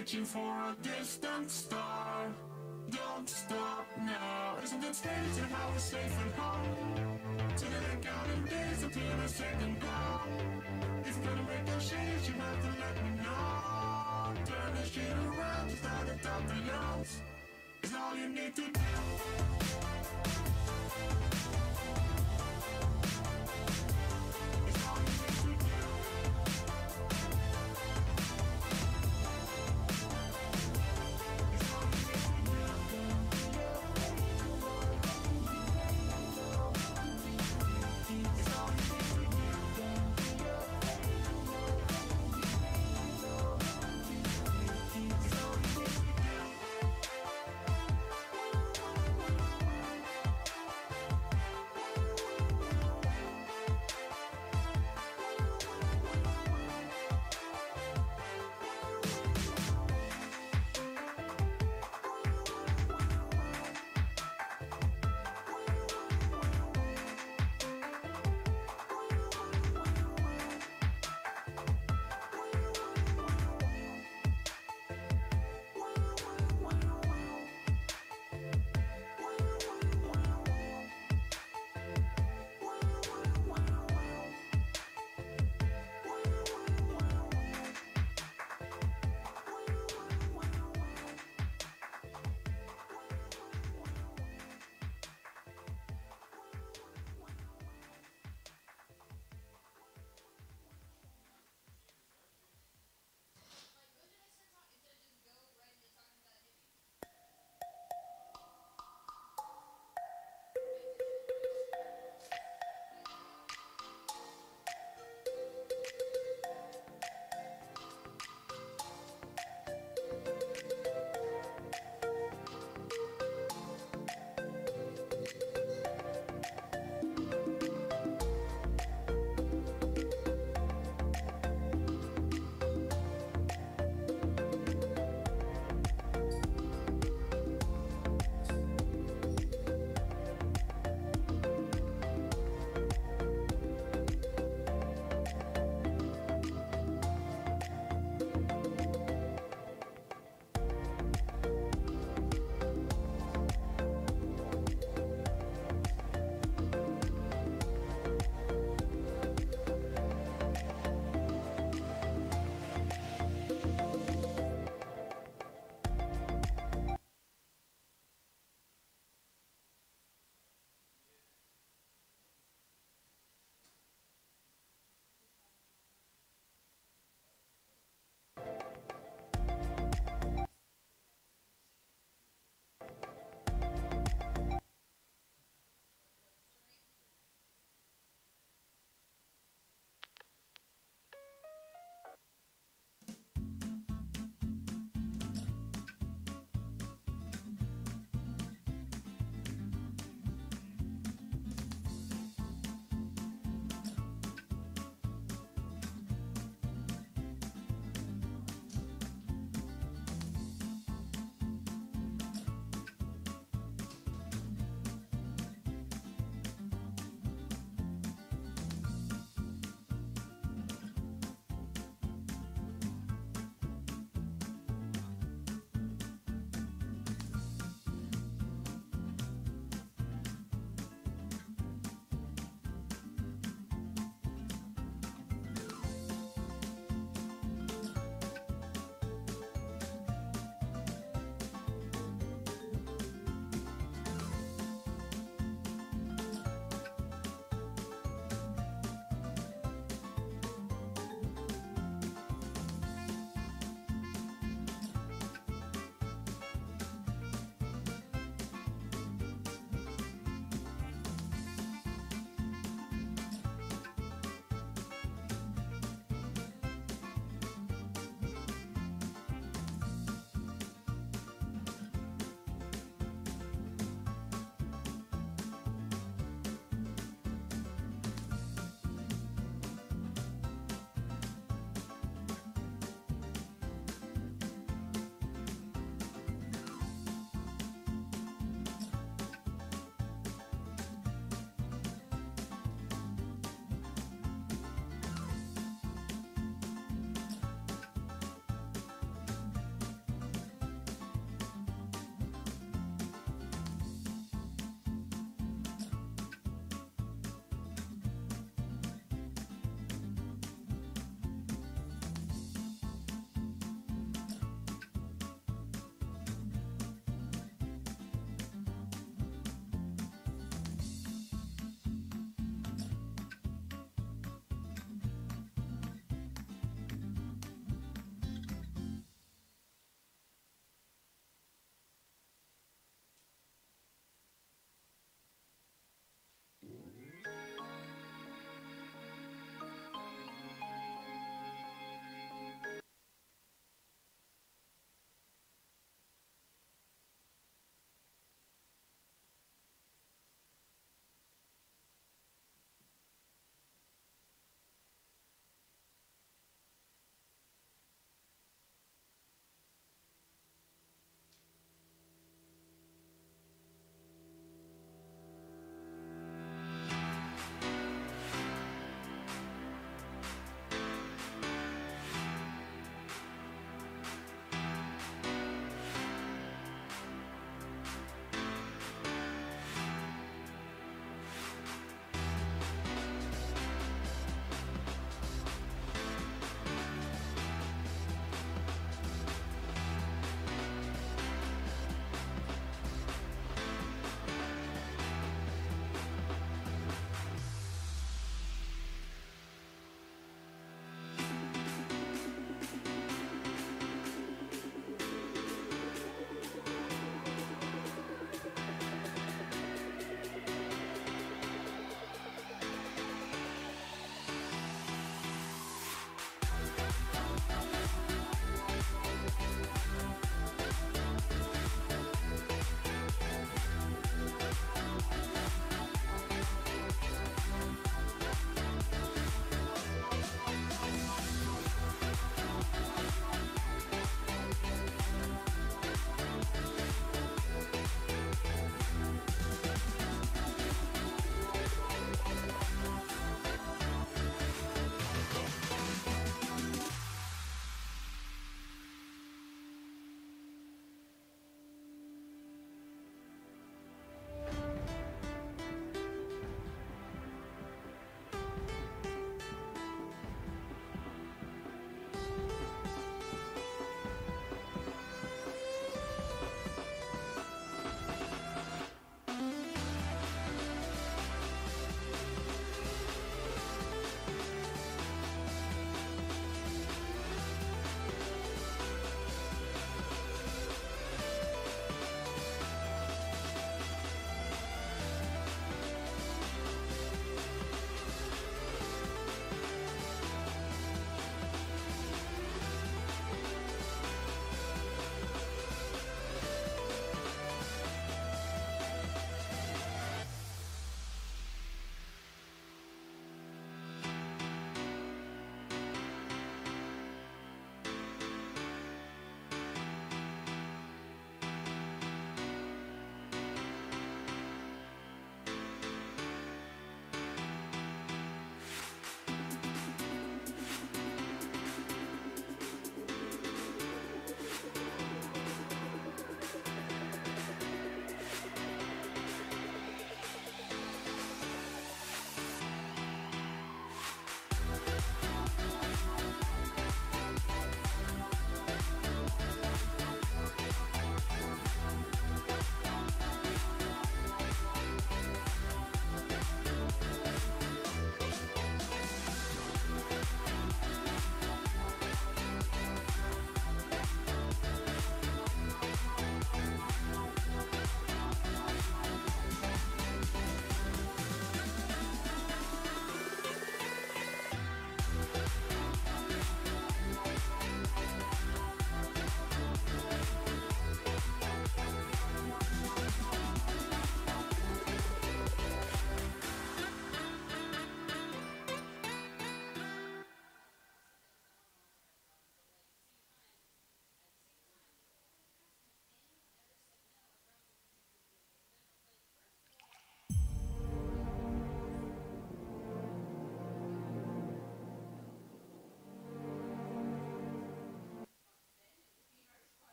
C: reaching for a distant star. Don't stop now. Isn't it strange how we're safe and home? Together counting days until the second blow. If you're gonna make a change, you have to let me know. Turn the shit around, start at top the lungs. It's all you need to do. It's all you need to do. It's all you need to do. It's all you need to do. It's all you need to do.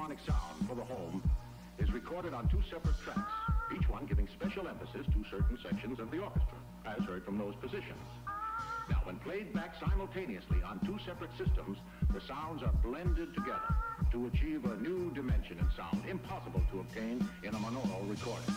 D: symphonic sound for the home is recorded on two separate tracks, each one giving special emphasis to certain sections of the orchestra, as heard from those positions. Now, when played back simultaneously on two separate systems, the sounds are blended together to achieve a new dimension in sound impossible to obtain in a monaural recording.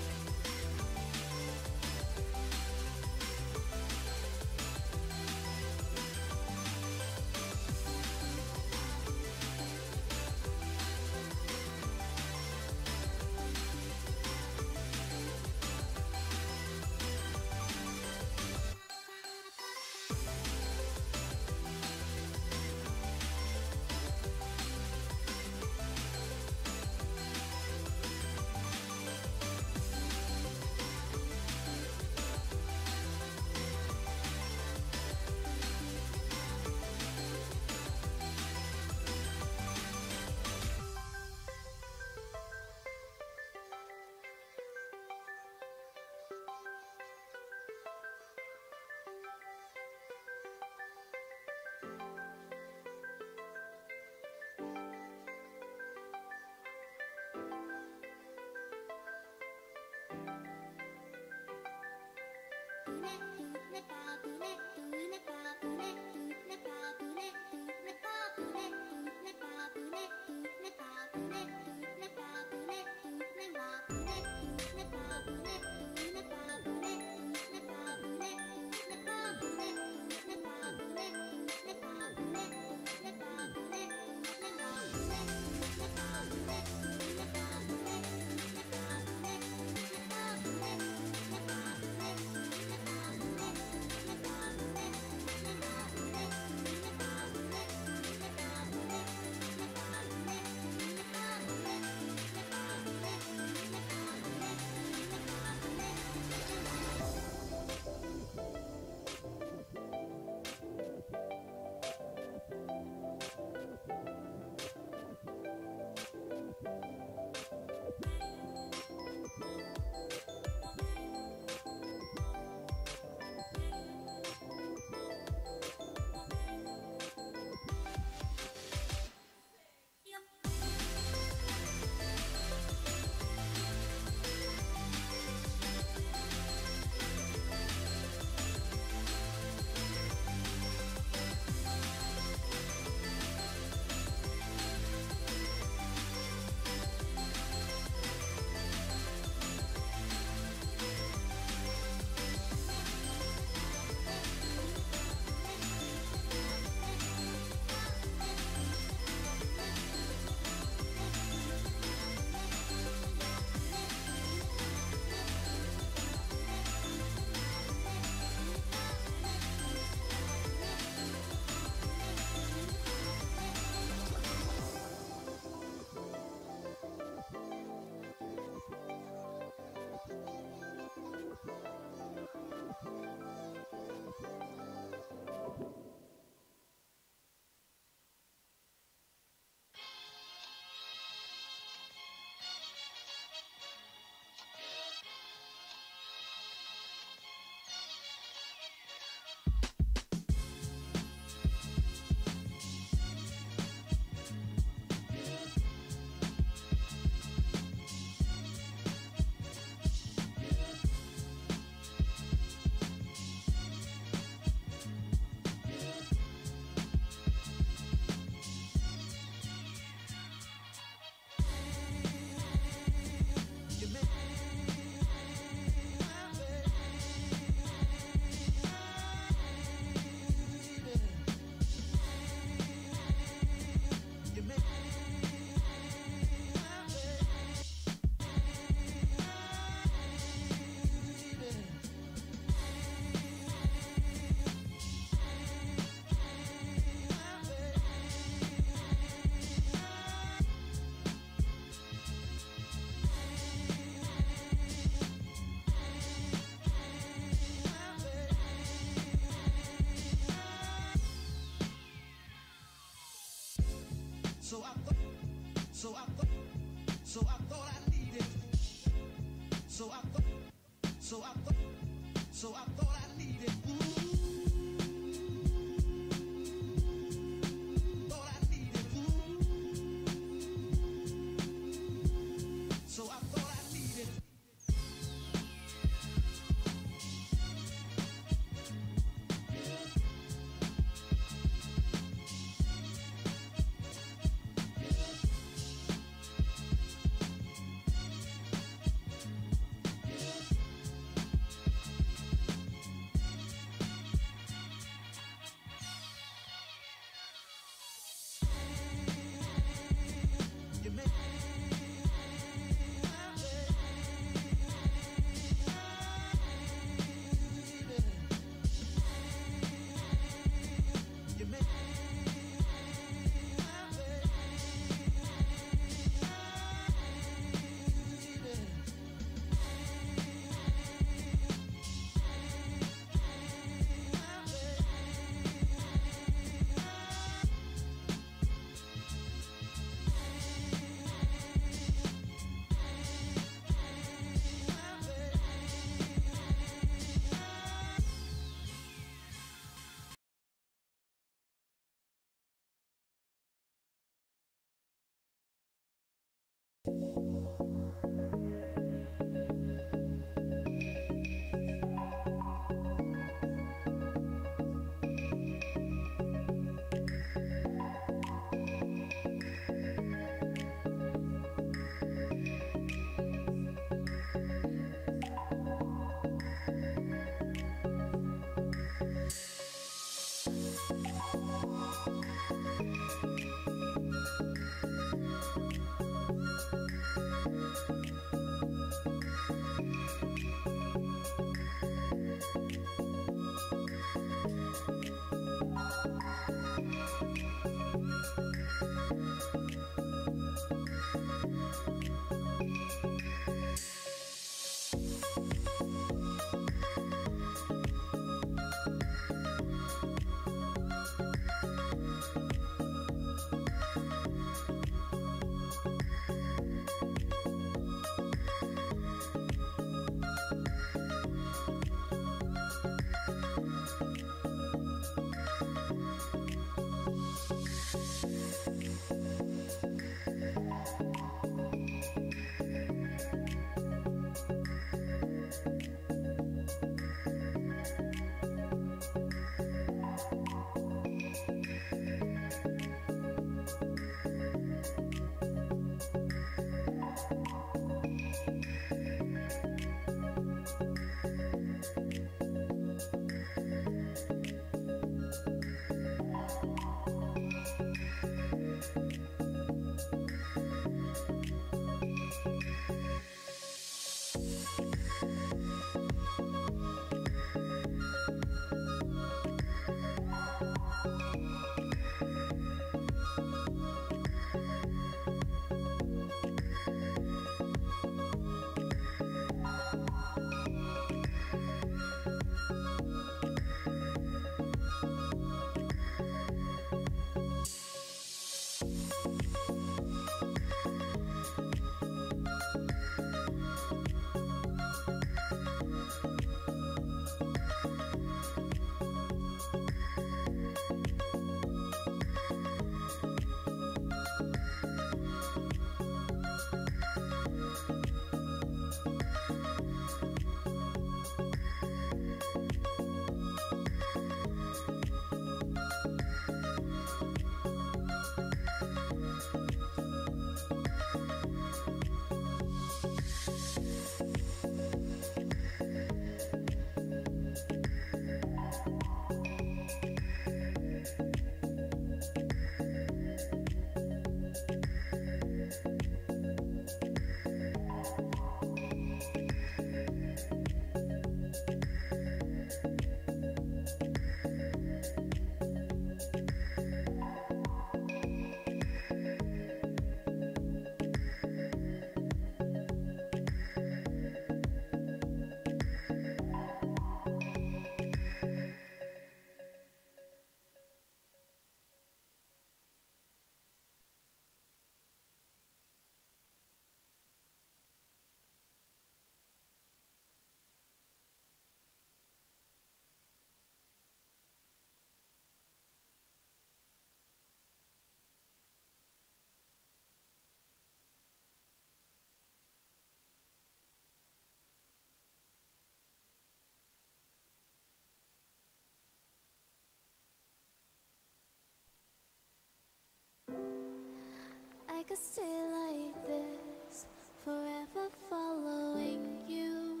E: could stay like this, forever following you.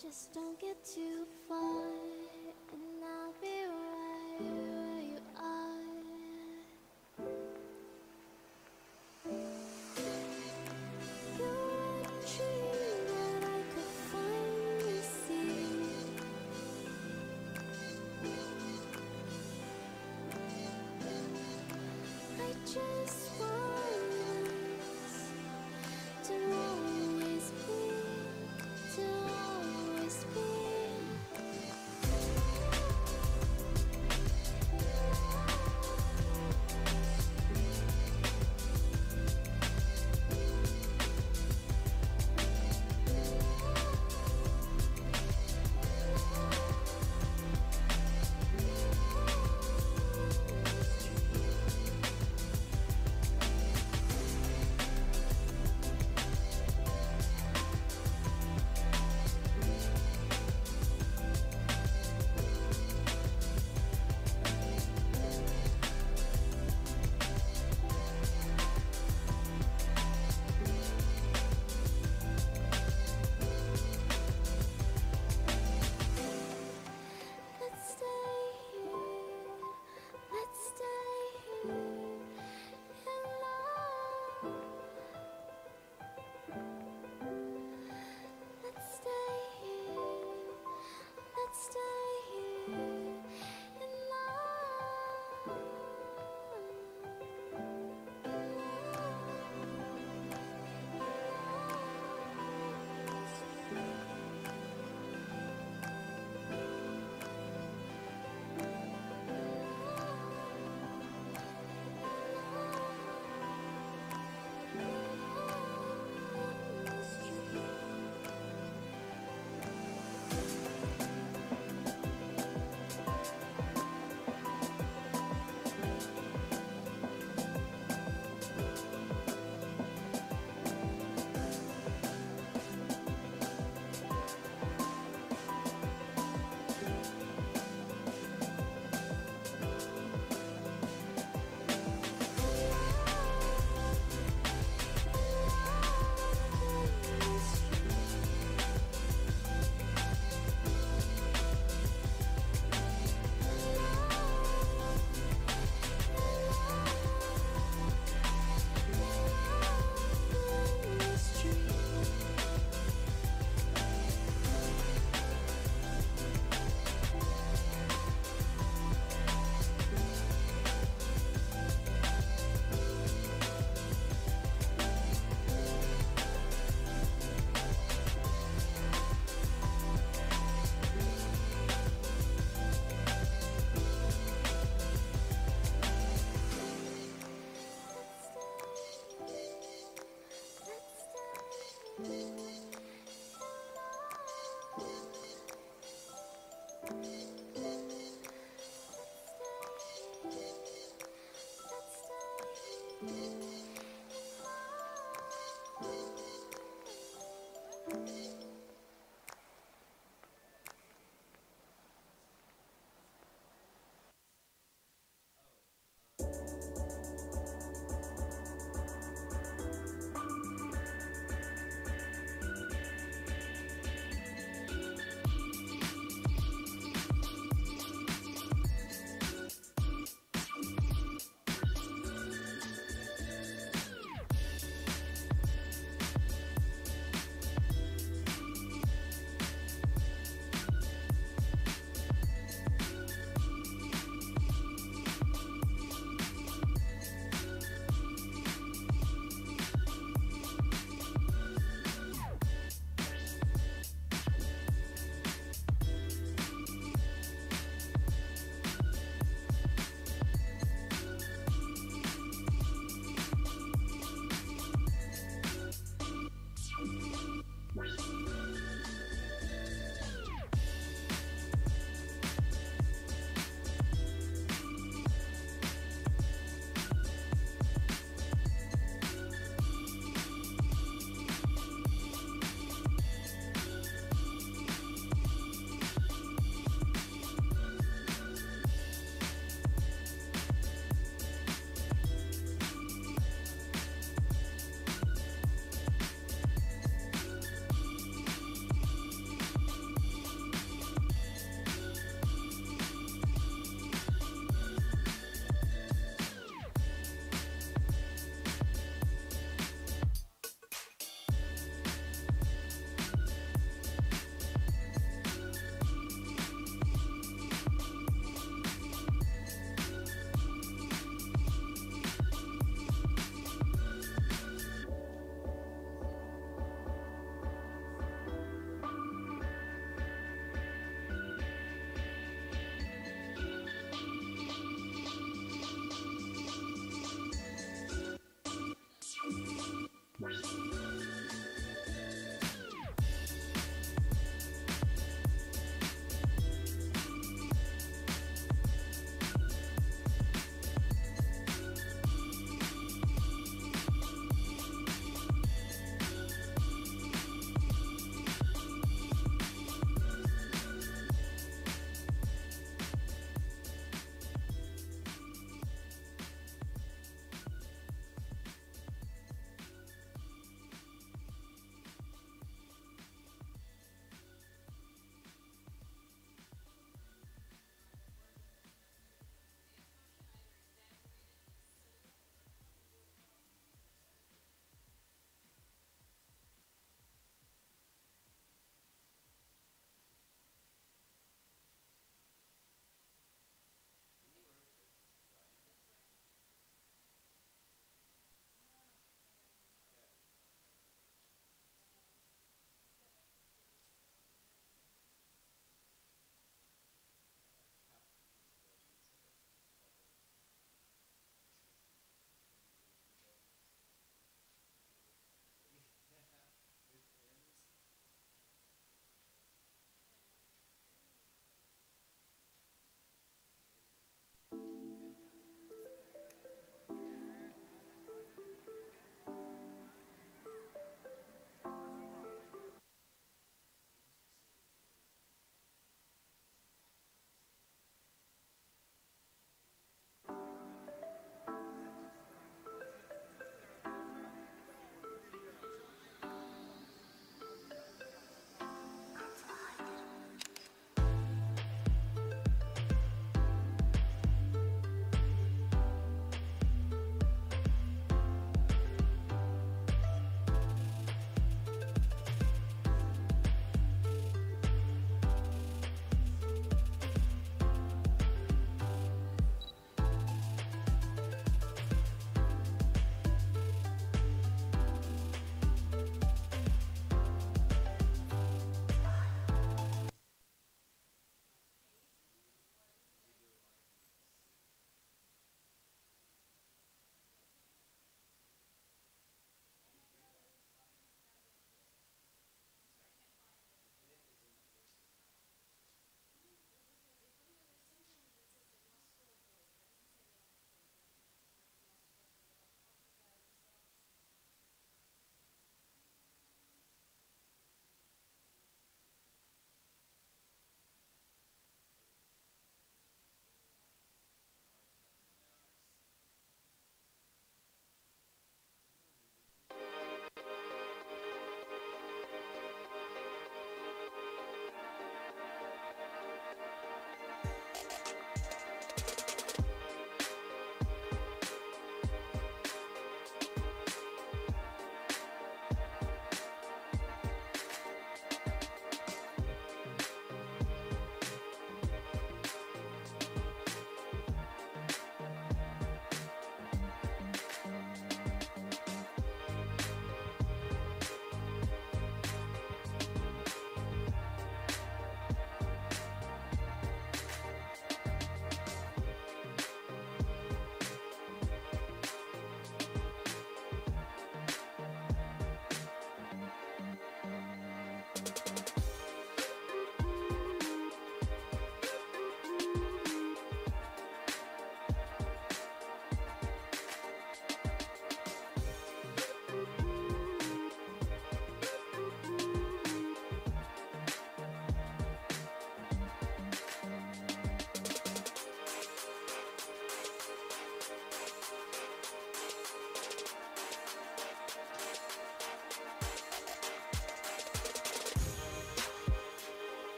E: Just don't get too far, and I'll be right where you are. You're a dream that I could finally see. I just want us to always be, to always be.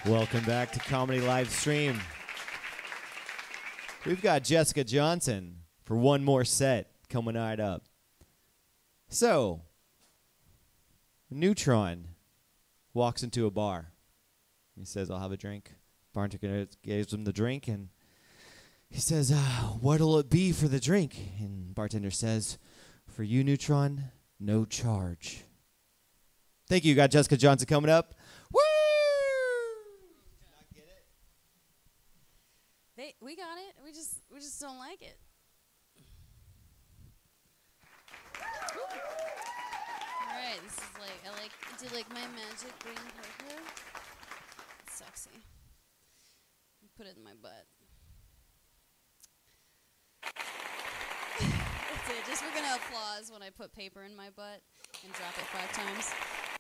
A: Welcome back to Comedy Live Stream. We've got Jessica Johnson for one more set coming right up. So, Neutron walks into a bar. He says, "I'll have a drink." Bartender gives him the drink, and he says, "What'll it be for the drink?" And bartender says, "For you, Neutron, no charge." Thank you. You got Jessica Johnson coming up. Woo!
B: We got it. We just don't like it. All right, this is do you like my magic green paper? It's sexy. Put it in my butt. That's it. We're gonna applause when I put paper in my butt and drop it 5 times.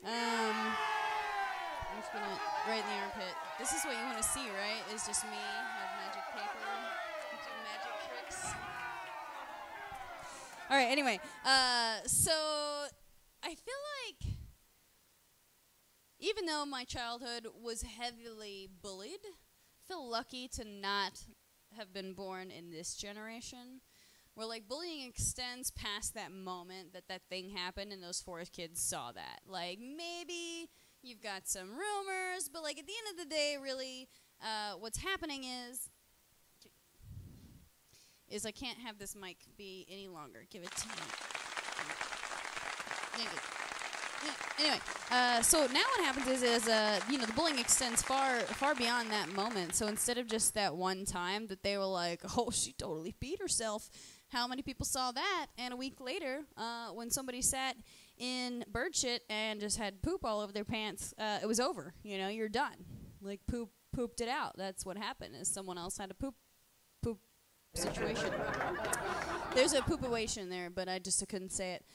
B: I'm just gonna right in the armpit. This is what you want to see, right? Is just me have magic paper, do magic tricks. All right. Anyway, so I feel like even though my childhood was heavily bullied, I feel lucky to not have been born in this generation, where like bullying extends past that moment that thing happened and those 4 kids saw that. Like maybe you've got some rumors, but like at the end of the day, really, what's happening is I can't have this mic be any longer. Give it to me. Anyway, so now what happens is the bullying extends far beyond that moment. So instead of just that one time that they were like, "Oh, she totally beat herself," how many people saw that? And a week later, when somebody sat in bird shit and just had poop all over their pants, it was over. You know, you're done. Like pooped it out. That's what happened. Is someone else had a poop situation. There's a poopation there, but I couldn't say it.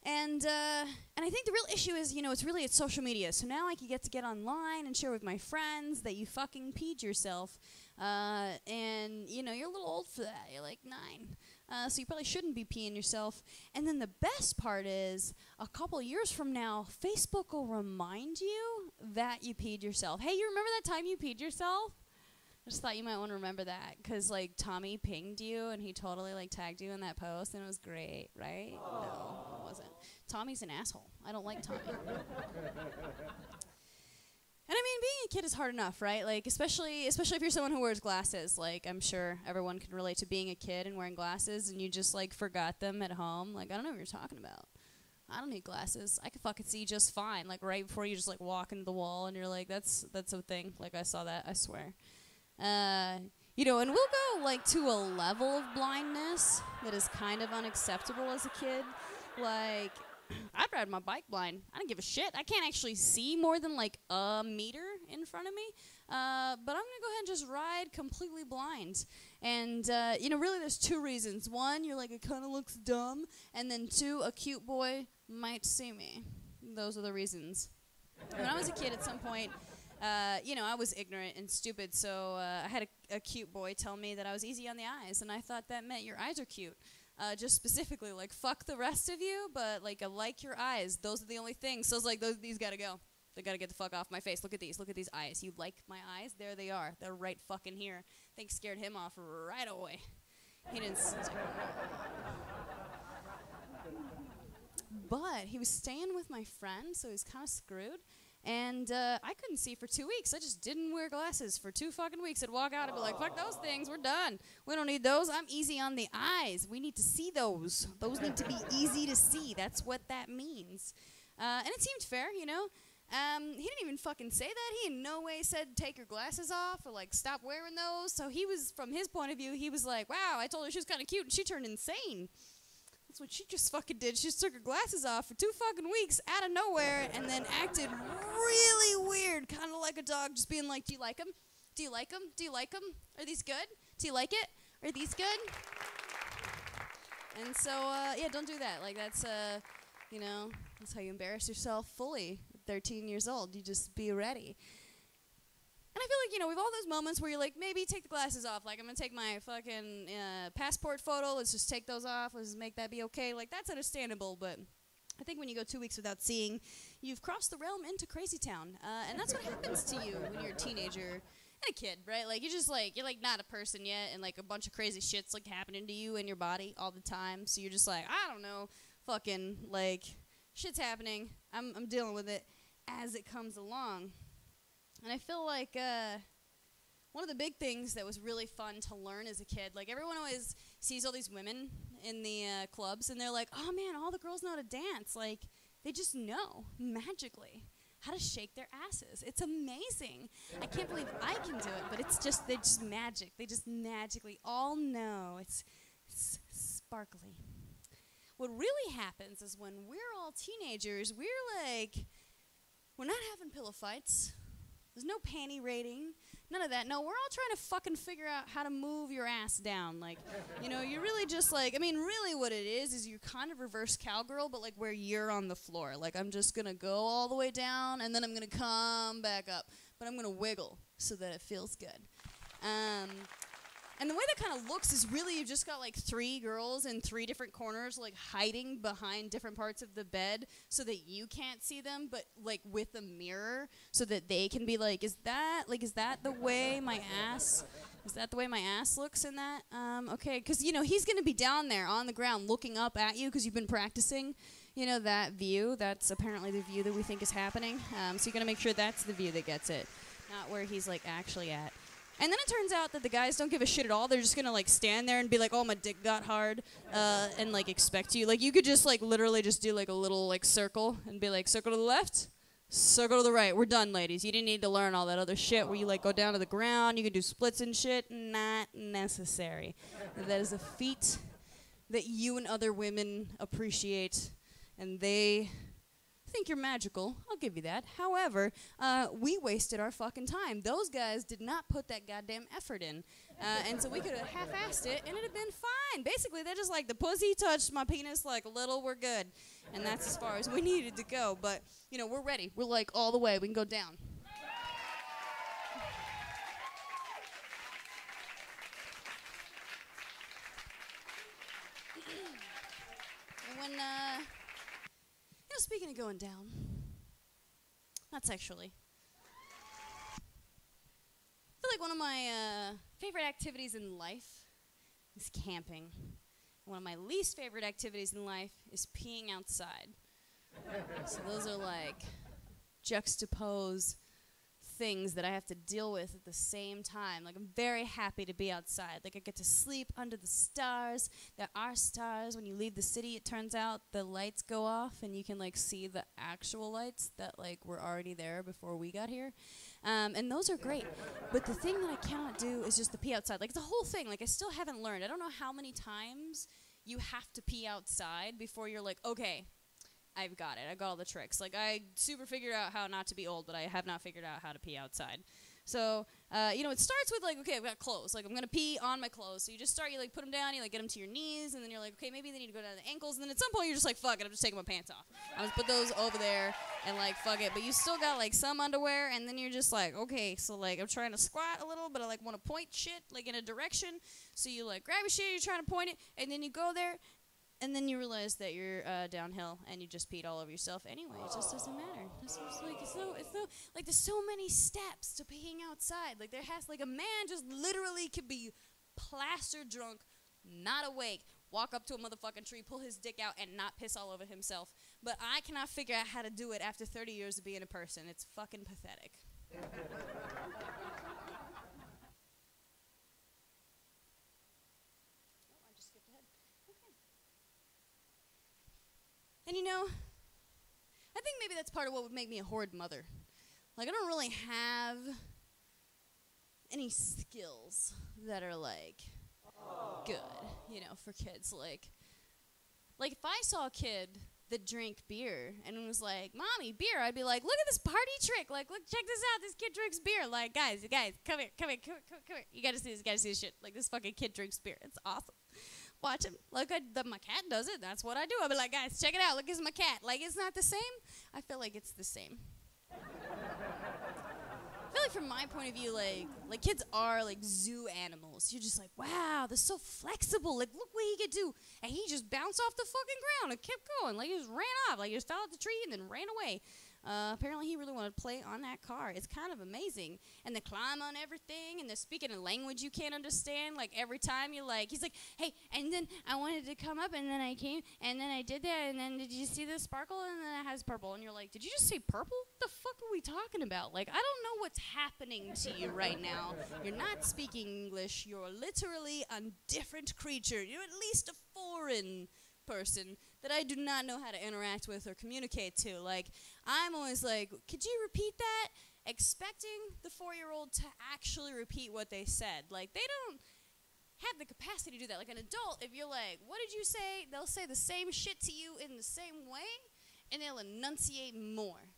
B: And I think the real issue is, it's social media. So now I can get online and share with my friends that you fucking peed yourself. And, you're a little old for that. You're like 9. So you probably shouldn't be peeing yourself. And then the best part is, a couple years from now, Facebook will remind you that you peed yourself. Hey, you remember that time you peed yourself? I just thought you might want to remember that, because, Tommy pinged you, and he totally, tagged you in that post, and it was great, right? Aww. No, it wasn't. Tommy's an asshole. I don't like Tommy. And, being a kid is hard enough, right? Especially if you're someone who wears glasses. I'm sure everyone can relate to being a kid and wearing glasses, and you just, forgot them at home. I don't know what you're talking about. I don't need glasses. I can fucking see just fine. Right before you just, walk into the wall, and you're like, that's a thing. I saw that, I swear. And we'll go to a level of blindness that is kind of unacceptable as a kid. I'd ride my bike blind. I don't give a shit. I can't actually see more than a meter in front of me. But I'm gonna go ahead and just ride completely blind. And really, there's 2 reasons. 1, you're it kind of looks dumb, and then 2, a cute boy might see me. Those are the reasons. When I was a kid, at some point, I was ignorant and stupid, so I had a cute boy tell me that I was easy on the eyes, and I thought that meant your eyes are cute. Just specifically, fuck the rest of you, but, I like your eyes. Those are the only things. So it's these gotta go. They gotta get the fuck off my face. Look at these eyes. You like my eyes? There they are. They're right fucking here. I think scared him off right away. He didn't But he was staying with my friend, so he was kind of screwed. And I couldn't see for 2 weeks. I just didn't wear glasses for 2 fucking weeks. I'd walk out and be like, fuck those things. We're done. We don't need those. I'm easy on the eyes. We need to see those. Those need to be easy to see. That's what that means. And it seemed fair, He didn't even fucking say that. He in no way said take your glasses off or, stop wearing those. So he was, from his point of view, he was like, wow, I told her she was kind of cute, and she turned insane. That's what she just fucking did. She just took her glasses off for 2 fucking weeks out of nowhere and then acted really weird, kind of like a dog, just being like, do you like them? Do you like them? Do you like them? Are these good? Do you like it? Are these good? And so, don't do that. That's, that's how you embarrass yourself fully at 13 years old. You just be ready. And I feel we've all those moments where you're like, maybe take the glasses off. I'm going to take my fucking passport photo. Let's just take those off. Let's just make that be okay. That's understandable. But I think when you go 2 weeks without seeing, you've crossed the realm into Crazy Town. And that's what happens to you when you're a teenager and a kid, right? Like, you're like not a person yet, and like a bunch of crazy shit's like happening to you in your body all the time. So you're just like, I don't know, fucking like shit's happening. I'm dealing with it as it comes along. And I feel like one of the big things that was really fun to learn as a kid, like everyone always sees all these women in the clubs, and they're like, oh man, all the girls know how to dance. Like, they just know magically how to shake their asses. It's amazing. I can't believe I can do it, but they're just magic. They just magically all know. It's sparkly. What really happens is when we're all teenagers, we're not having pillow fights. There's no panty raiding, none of that. No, we're all trying to fucking figure out how to move your ass down. Like, you know, you're really just like, I mean, really what it is you're kind of reverse cowgirl, but like where you're on the floor. Like, I'm just going to go all the way down, and then I'm going to come back up. But I'm going to wiggle so that it feels good. And the way that kind of looks is really you've just got like 3 girls in 3 different corners, like hiding behind different parts of the bed so that you can't see them, but like with a mirror so that they can be like, is that the way my ass looks in that? Okay, because, you know, he's going to be down there on the ground looking up at you because you've been practicing, you know, that view. That's apparently the view that we think is happening. So you're going to make sure that's the view that gets it, not where he's like actually at. And then it turns out that the guys don't give a shit at all. They're just going to, like, stand there and be like, oh, my dick got hard, and, like, expect you. Like, you could just, like, literally just do, like, a little, like, circle and be like, circle to the left, circle to the right. We're done, ladies. You didn't need to learn all that other shit where you, like, go down to the ground. You can do splits and shit. Not necessary. That is a feat that you and other women appreciate, and they think you're magical. I'll give you that. However, we wasted our fucking time. Those guys did not put that goddamn effort in. And so we could have half-assed it, and it'd have been fine. Basically, they're just like, the pussy touched my penis like a little, we're good. And that's as far as we needed to go. But, you know, we're ready. We're like all the way. We can go down. And when, speaking of going down, not sexually, I feel like one of my favorite activities in life is camping. One of my least favorite activities in life is peeing outside. So those are like juxtaposed things that I have to deal with at the same time. Like, I'm very happy to be outside. Like, I get to sleep under the stars. There are stars. When you leave the city, it turns out the lights go off and you can like see the actual lights that like were already there before we got here. And those are great. But the thing that I cannot do is just the pee outside. Like, it's a whole thing. Like, I still haven't learned. I don't know how many times you have to pee outside before you're like, okay, I've got it. I got all the tricks. Like, I super figured out how not to be old, but I have not figured out how to pee outside. So, you know, it starts with, like, okay, I've got clothes. Like, I'm going to pee on my clothes. So you just start, you, like, put them down, you, like, get them to your knees, and then you're like, okay, maybe they need to go down to the ankles. And then at some point, you're just like, fuck it, I'm just taking my pants off. I'll just put those over there and, like, fuck it. But you still got, like, some underwear, and then you're just like, okay, so, like, I'm trying to squat a little, but I, like, want to point shit, like, in a direction. So you, like, grab your shit, you're trying to point it, and then you go there, and then you realize that you're downhill and you just peed all over yourself anyway. It just doesn't matter. It's like there's so many steps to peeing outside. Like, a man just literally could be plastered drunk, not awake, walk up to a motherfucking tree, pull his dick out, and not piss all over himself. But I cannot figure out how to do it after 30 years of being a person. It's fucking pathetic. And, you know, I think maybe that's part of what would make me a horrid mother. Like, I don't really have any skills that are, like, good, you know, for kids. Like if I saw a kid that drank beer and was like, Mommy, beer, I'd be like, look at this party trick. Like, look, check this out. This kid drinks beer. Like, guys, come here. You gotta see this shit. Like, this fucking kid drinks beer. It's awesome. Watch him. Look, my cat does it. That's what I do. I'll be like, guys, check it out. Look, it's my cat. Like, it's not the same. I feel like it's the same. I feel like from my point of view, like kids are like zoo animals. You're just like, wow, they're so flexible. Like, look what he could do. And he just bounced off the fucking ground and kept going. Like, he just ran off. Like, he just fell out the tree and then ran away. Apparently, he really wanted to play on that car. It's kind of amazing. And they climb on everything, and they're speaking a language you can't understand. Like, every time you're like, he's like, hey, and then I wanted to come up, and then I came, and then I did that, and then did you see the sparkle? And then it has purple. And you're like, did you just say purple? What the fuck are we talking about? Like, I don't know what's happening to you right now. You're not speaking English. You're literally a different creature. You're at least a foreign person that I do not know how to interact with or communicate to. Like, I'm always like, could you repeat that? Expecting the 4-year-old to actually repeat what they said. Like, they don't have the capacity to do that. Like, an adult, if you're like, what did you say? They'll say the same shit to you in the same way, and they'll enunciate more.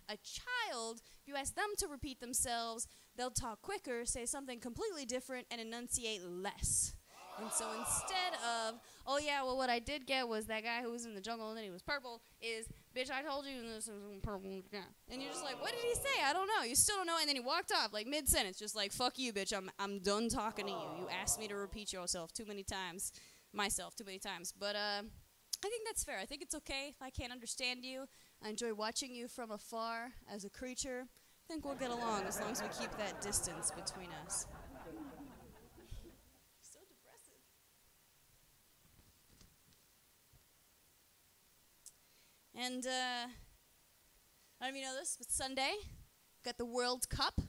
B: A child, if you ask them to repeat themselves, they'll talk quicker, say something completely different, and enunciate less. And so instead of, oh yeah, well what I did get was that guy who was in the jungle and then he was purple, is, bitch, I told you and this was purple. And you're just like, what did he say? I don't know. You still don't know. And then he walked off, like mid-sentence, just like, fuck you, bitch. I'm done talking to you. You asked me to repeat yourself too many times. Myself too many times. But I think that's fair. I think it's okay if I can't understand you. I enjoy watching you from afar as a creature. I think we'll get along as long as we keep that distance between us. And I don't know if you know this, but Sunday, got the World Cup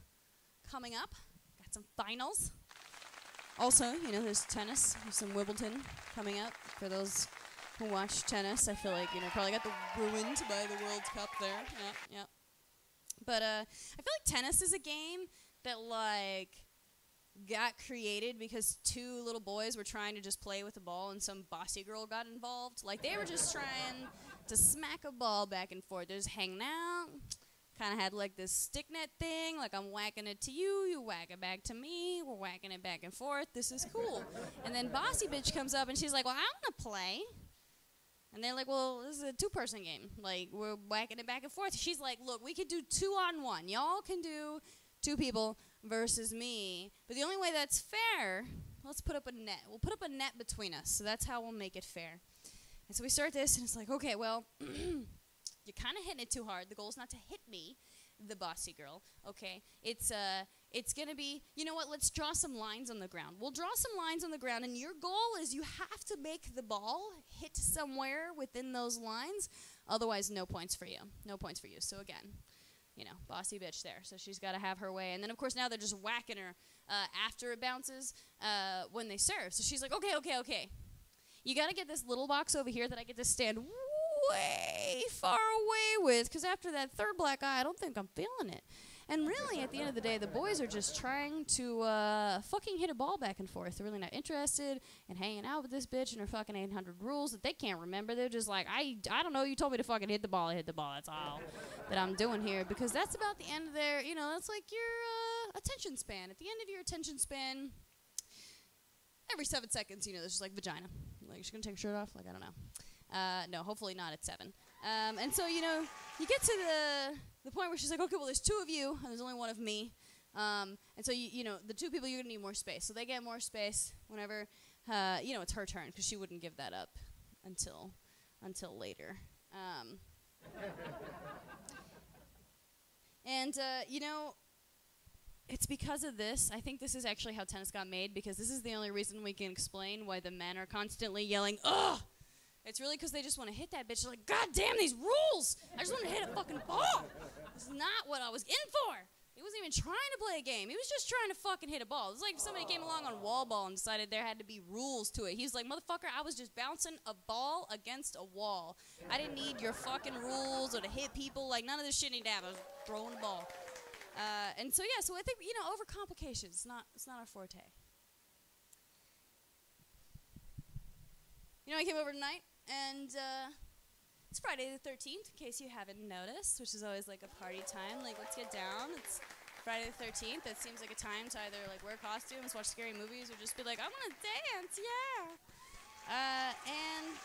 B: coming up. Got some finals. Also, you know, there's tennis. There's some Wimbledon coming up. For those who watch tennis, I feel like, you know, probably got ruined by the World Cup there. Yeah. But I feel like tennis is a game that, like, got created because 2 little boys were trying to just play with the ball and some bossy girl got involved. Like, they were just trying to smack a ball back and forth. They're just hanging out. Kind of had like this stick net thing. Like, I'm whacking it to you, you whack it back to me. We're whacking it back and forth. This is cool. And then bossy bitch comes up and she's like, well, I want to play. And they're like, well, this is a 2-person game. Like, we're whacking it back and forth. She's like, look, we could do 2-on-1. Y'all can do 2 people versus me. But the only way that's fair, let's put up a net. We'll put up a net between us. So that's how we'll make it fair. And so we start this, and it's like, okay, well, you're kind of hitting it too hard. The goal is not to hit me, the bossy girl, okay? It's going to be, you know what, let's draw some lines on the ground. We'll draw some lines on the ground, and your goal is you have to make the ball hit somewhere within those lines. Otherwise, no points for you. No points for you. So, again, you know, bossy bitch there. So she's got to have her way. And then, of course, now they're just whacking her after it bounces when they serve. So she's like, okay. You got to get this little box over here that I get to stand way far away with, because after that third black eye, I don't think I'm feeling it. And really, at the end of the day, the boys are just trying to fucking hit a ball back and forth. They're really not interested in hanging out with this bitch and her fucking 800 rules that they can't remember. They're just like, I don't know, you told me to fucking hit the ball, I hit the ball. That's all that I'm doing here, because that's about the end of their, you know, that's like your attention span. At the end of your attention span, every 7 seconds, you know, there's just like vagina. Like, she's going to take her shirt off? Like, I don't know. No, hopefully not at 7. And so, you know, you get to the point where she's like, okay, well, there's 2 of you, and there's only 1 of me. And so, you know, the 2 people, you're going to need more space. So they get more space whenever, you know, it's her turn, because she wouldn't give that up until later. And, you know, it's because of this. I think this is actually how tennis got made, because this is the only reason we can explain why the men are constantly yelling, ugh! It's really because they just want to hit that bitch. They're like, God damn these rules! I just want to hit a fucking ball! This is not what I was in for! He wasn't even trying to play a game. He was just trying to fucking hit a ball. It's like if somebody came along on wall ball and decided there had to be rules to it. He was like, motherfucker, I was just bouncing a ball against a wall. I didn't need your fucking rules or to hit people. Like, none of this shit needed to happen. I was throwing a ball. And so, yeah, so I think, you know, overcomplications, it's not our forte. You know, I came over tonight, and it's Friday the 13th, in case you haven't noticed, which is always, like, a party time. Like, let's get down. It's Friday the 13th. That seems like a time to either, like, wear costumes, watch scary movies, or just be like, I want to dance, yeah. And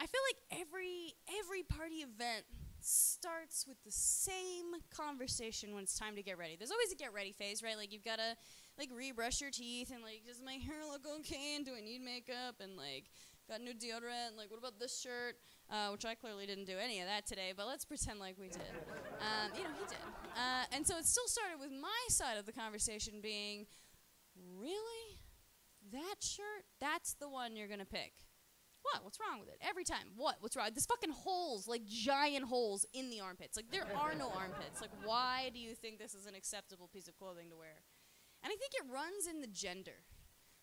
B: I feel like every party event starts with the same conversation when it's time to get ready. There's always a get ready phase, right? Like, you've got to, like, rebrush your teeth and, like, does my hair look okay? And do I need makeup? And, like, got new deodorant. And, like, what about this shirt? Which I clearly didn't do any of that today, but let's pretend like we did. He did. And so it still started with my side of the conversation being, really? That shirt? That's the one you're going to pick. What? What's wrong with it? Every time. What's wrong? There's fucking holes, like giant holes in the armpits. Like, there are no armpits. Like, why do you think this is an acceptable piece of clothing to wear? And I think it runs in the gender.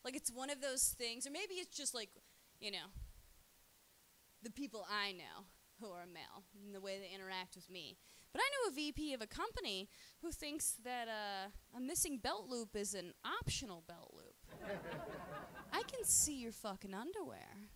B: Like, it's one of those things, or maybe it's just like, you know, the people I know who are male and the way they interact with me. But I know a VP of a company who thinks that a missing belt loop is an optional belt loop. I can see your fucking underwear.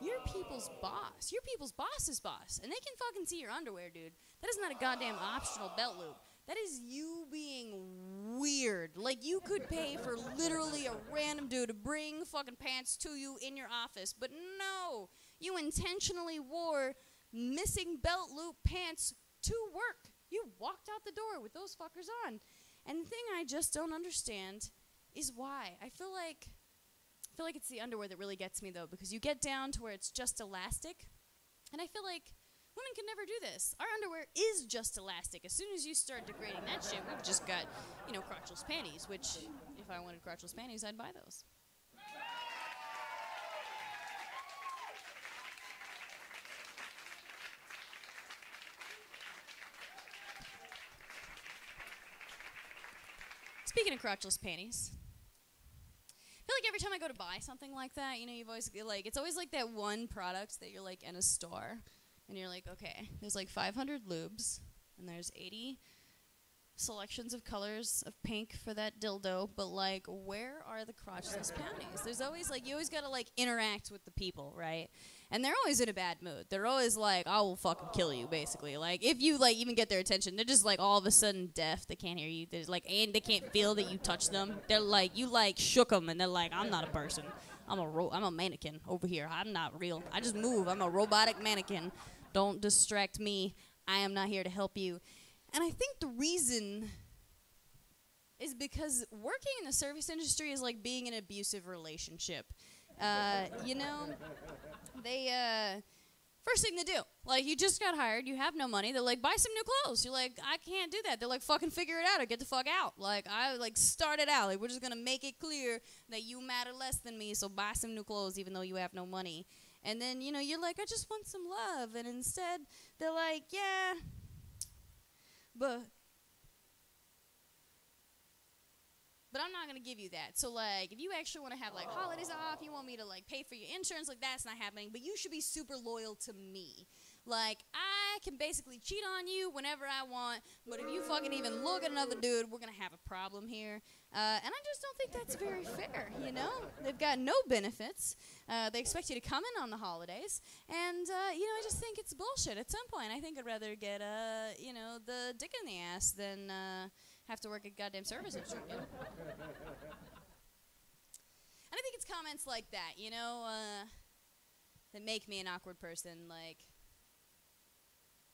B: You're people's boss. You're people's boss's boss. And they can fucking see your underwear, dude. That is not a goddamn optional belt loop. That is you being weird. Like, you could pay for literally a random dude to bring fucking pants to you in your office. But no, you intentionally wore missing belt loop pants to work. You walked out the door with those fuckers on. And the thing I just don't understand is why. I feel like it's the underwear that really gets me, though, because you get down to where it's just elastic, and I feel like women can never do this. Our underwear is just elastic. As soon as you start degrading that shit, we've just got, you know, crotchless panties, which, if I wanted crotchless panties, I'd buy those. Speaking of crotchless panties, I feel like every time I go to buy something like that, you know, you've always, like, it's always like that one product that you're, like, in a store, and you're like, okay, there's, like, 500 lubes, and there's 80 selections of colors of pink for that dildo, but, like, where are the crotchless panties? There's always, like, you always gotta, like, interact with the people, right? And they're always in a bad mood. They're always like, I will fucking kill you, basically. Like, if you, like, even get their attention, they're just, like, all of a sudden deaf. They can't hear you. There's, like, and they can't feel that you touch them. They're, like, you, like, shook them, and they're like, I'm not a person. I'm a mannequin over here. I'm not real. I just move. I'm a robotic mannequin. Don't distract me. I am not here to help you. And I think the reason is because working in the service industry is like being in an abusive relationship. You know, they, first thing they do, like, you just got hired, you have no money, they're like, buy some new clothes. You're like, I can't do that. They're like, fucking figure it out or get the fuck out. Like, I, like, started out, like, we're just gonna make it clear that you matter less than me, so buy some new clothes even though you have no money. And then, you know, you're like, I just want some love. And instead, they're like, yeah, but I'm not going to give you that. So, like, if you actually want to have, like, holidays off, you want me to, like, pay for your insurance, like, that's not happening. But you should be super loyal to me. Like, I can basically cheat on you whenever I want, but if you fucking even look at another dude, we're going to have a problem here. And I just don't think that's very fair, you know? They've got no benefits. They expect you to come in on the holidays. And, you know, I just think it's bullshit. At some point, I think I'd rather get, you know, the dick in the ass than have to work at goddamn service industry. You know? And I think it's comments like that, you know, that make me an awkward person. Like,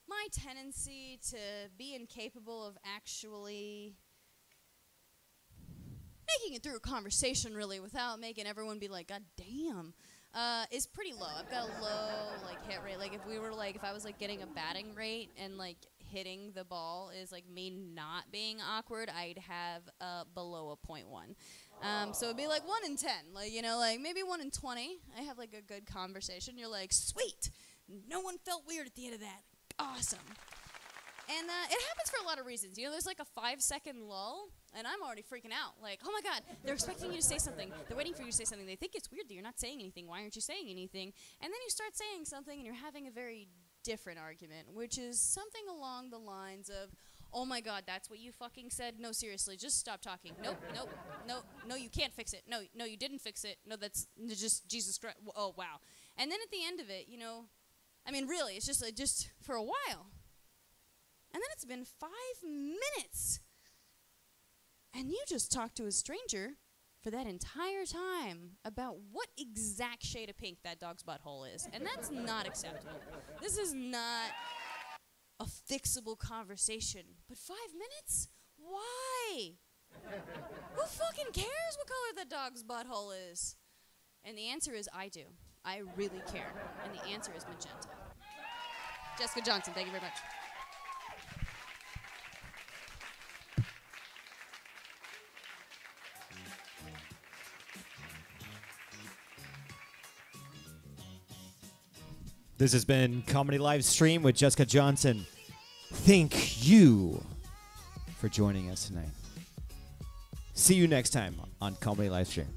B: my tendency to be incapable of actually making it through a conversation, really, without making everyone be like, God damn, is pretty low. I've got a low, like, hit rate. Like, if I was, like, getting a batting rate and, like, hitting the ball is, like, me not being awkward, I'd have below a 0.1. So it'd be, like, 1 in 10. Like, you know, like, maybe 1 in 20. I have, like, a good conversation. You're like, sweet. No one felt weird at the end of that. Awesome. And it happens for a lot of reasons. You know, there's like a 5-second lull, and I'm already freaking out. Like, oh my God, they're expecting you to say something. They're waiting for you to say something. They think it's weird that you're not saying anything. Why aren't you saying anything? And then you start saying something, and you're having a very different argument, which is something along the lines of, oh my God, that's what you fucking said? No, seriously, just stop talking. Nope, no, you can't fix it. No, you didn't fix it. No, that's just Jesus Christ. Oh, wow. And then at the end of it, you know, I mean, really, it's just for a while. And then it's been 5 minutes. And you just talked to a stranger for that entire time about what exact shade of pink that dog's butthole is. And that's not acceptable. This is not a fixable conversation. But 5 minutes? Why? Who fucking cares what color the dog's butthole is? And the answer is I do. I really care. And the answer is magenta. Jessica Johnson, thank you very much.
A: This has been Comedy Live Stream with Jessica Johnson. Thank you for joining us tonight. See you next time on Comedy Live Stream.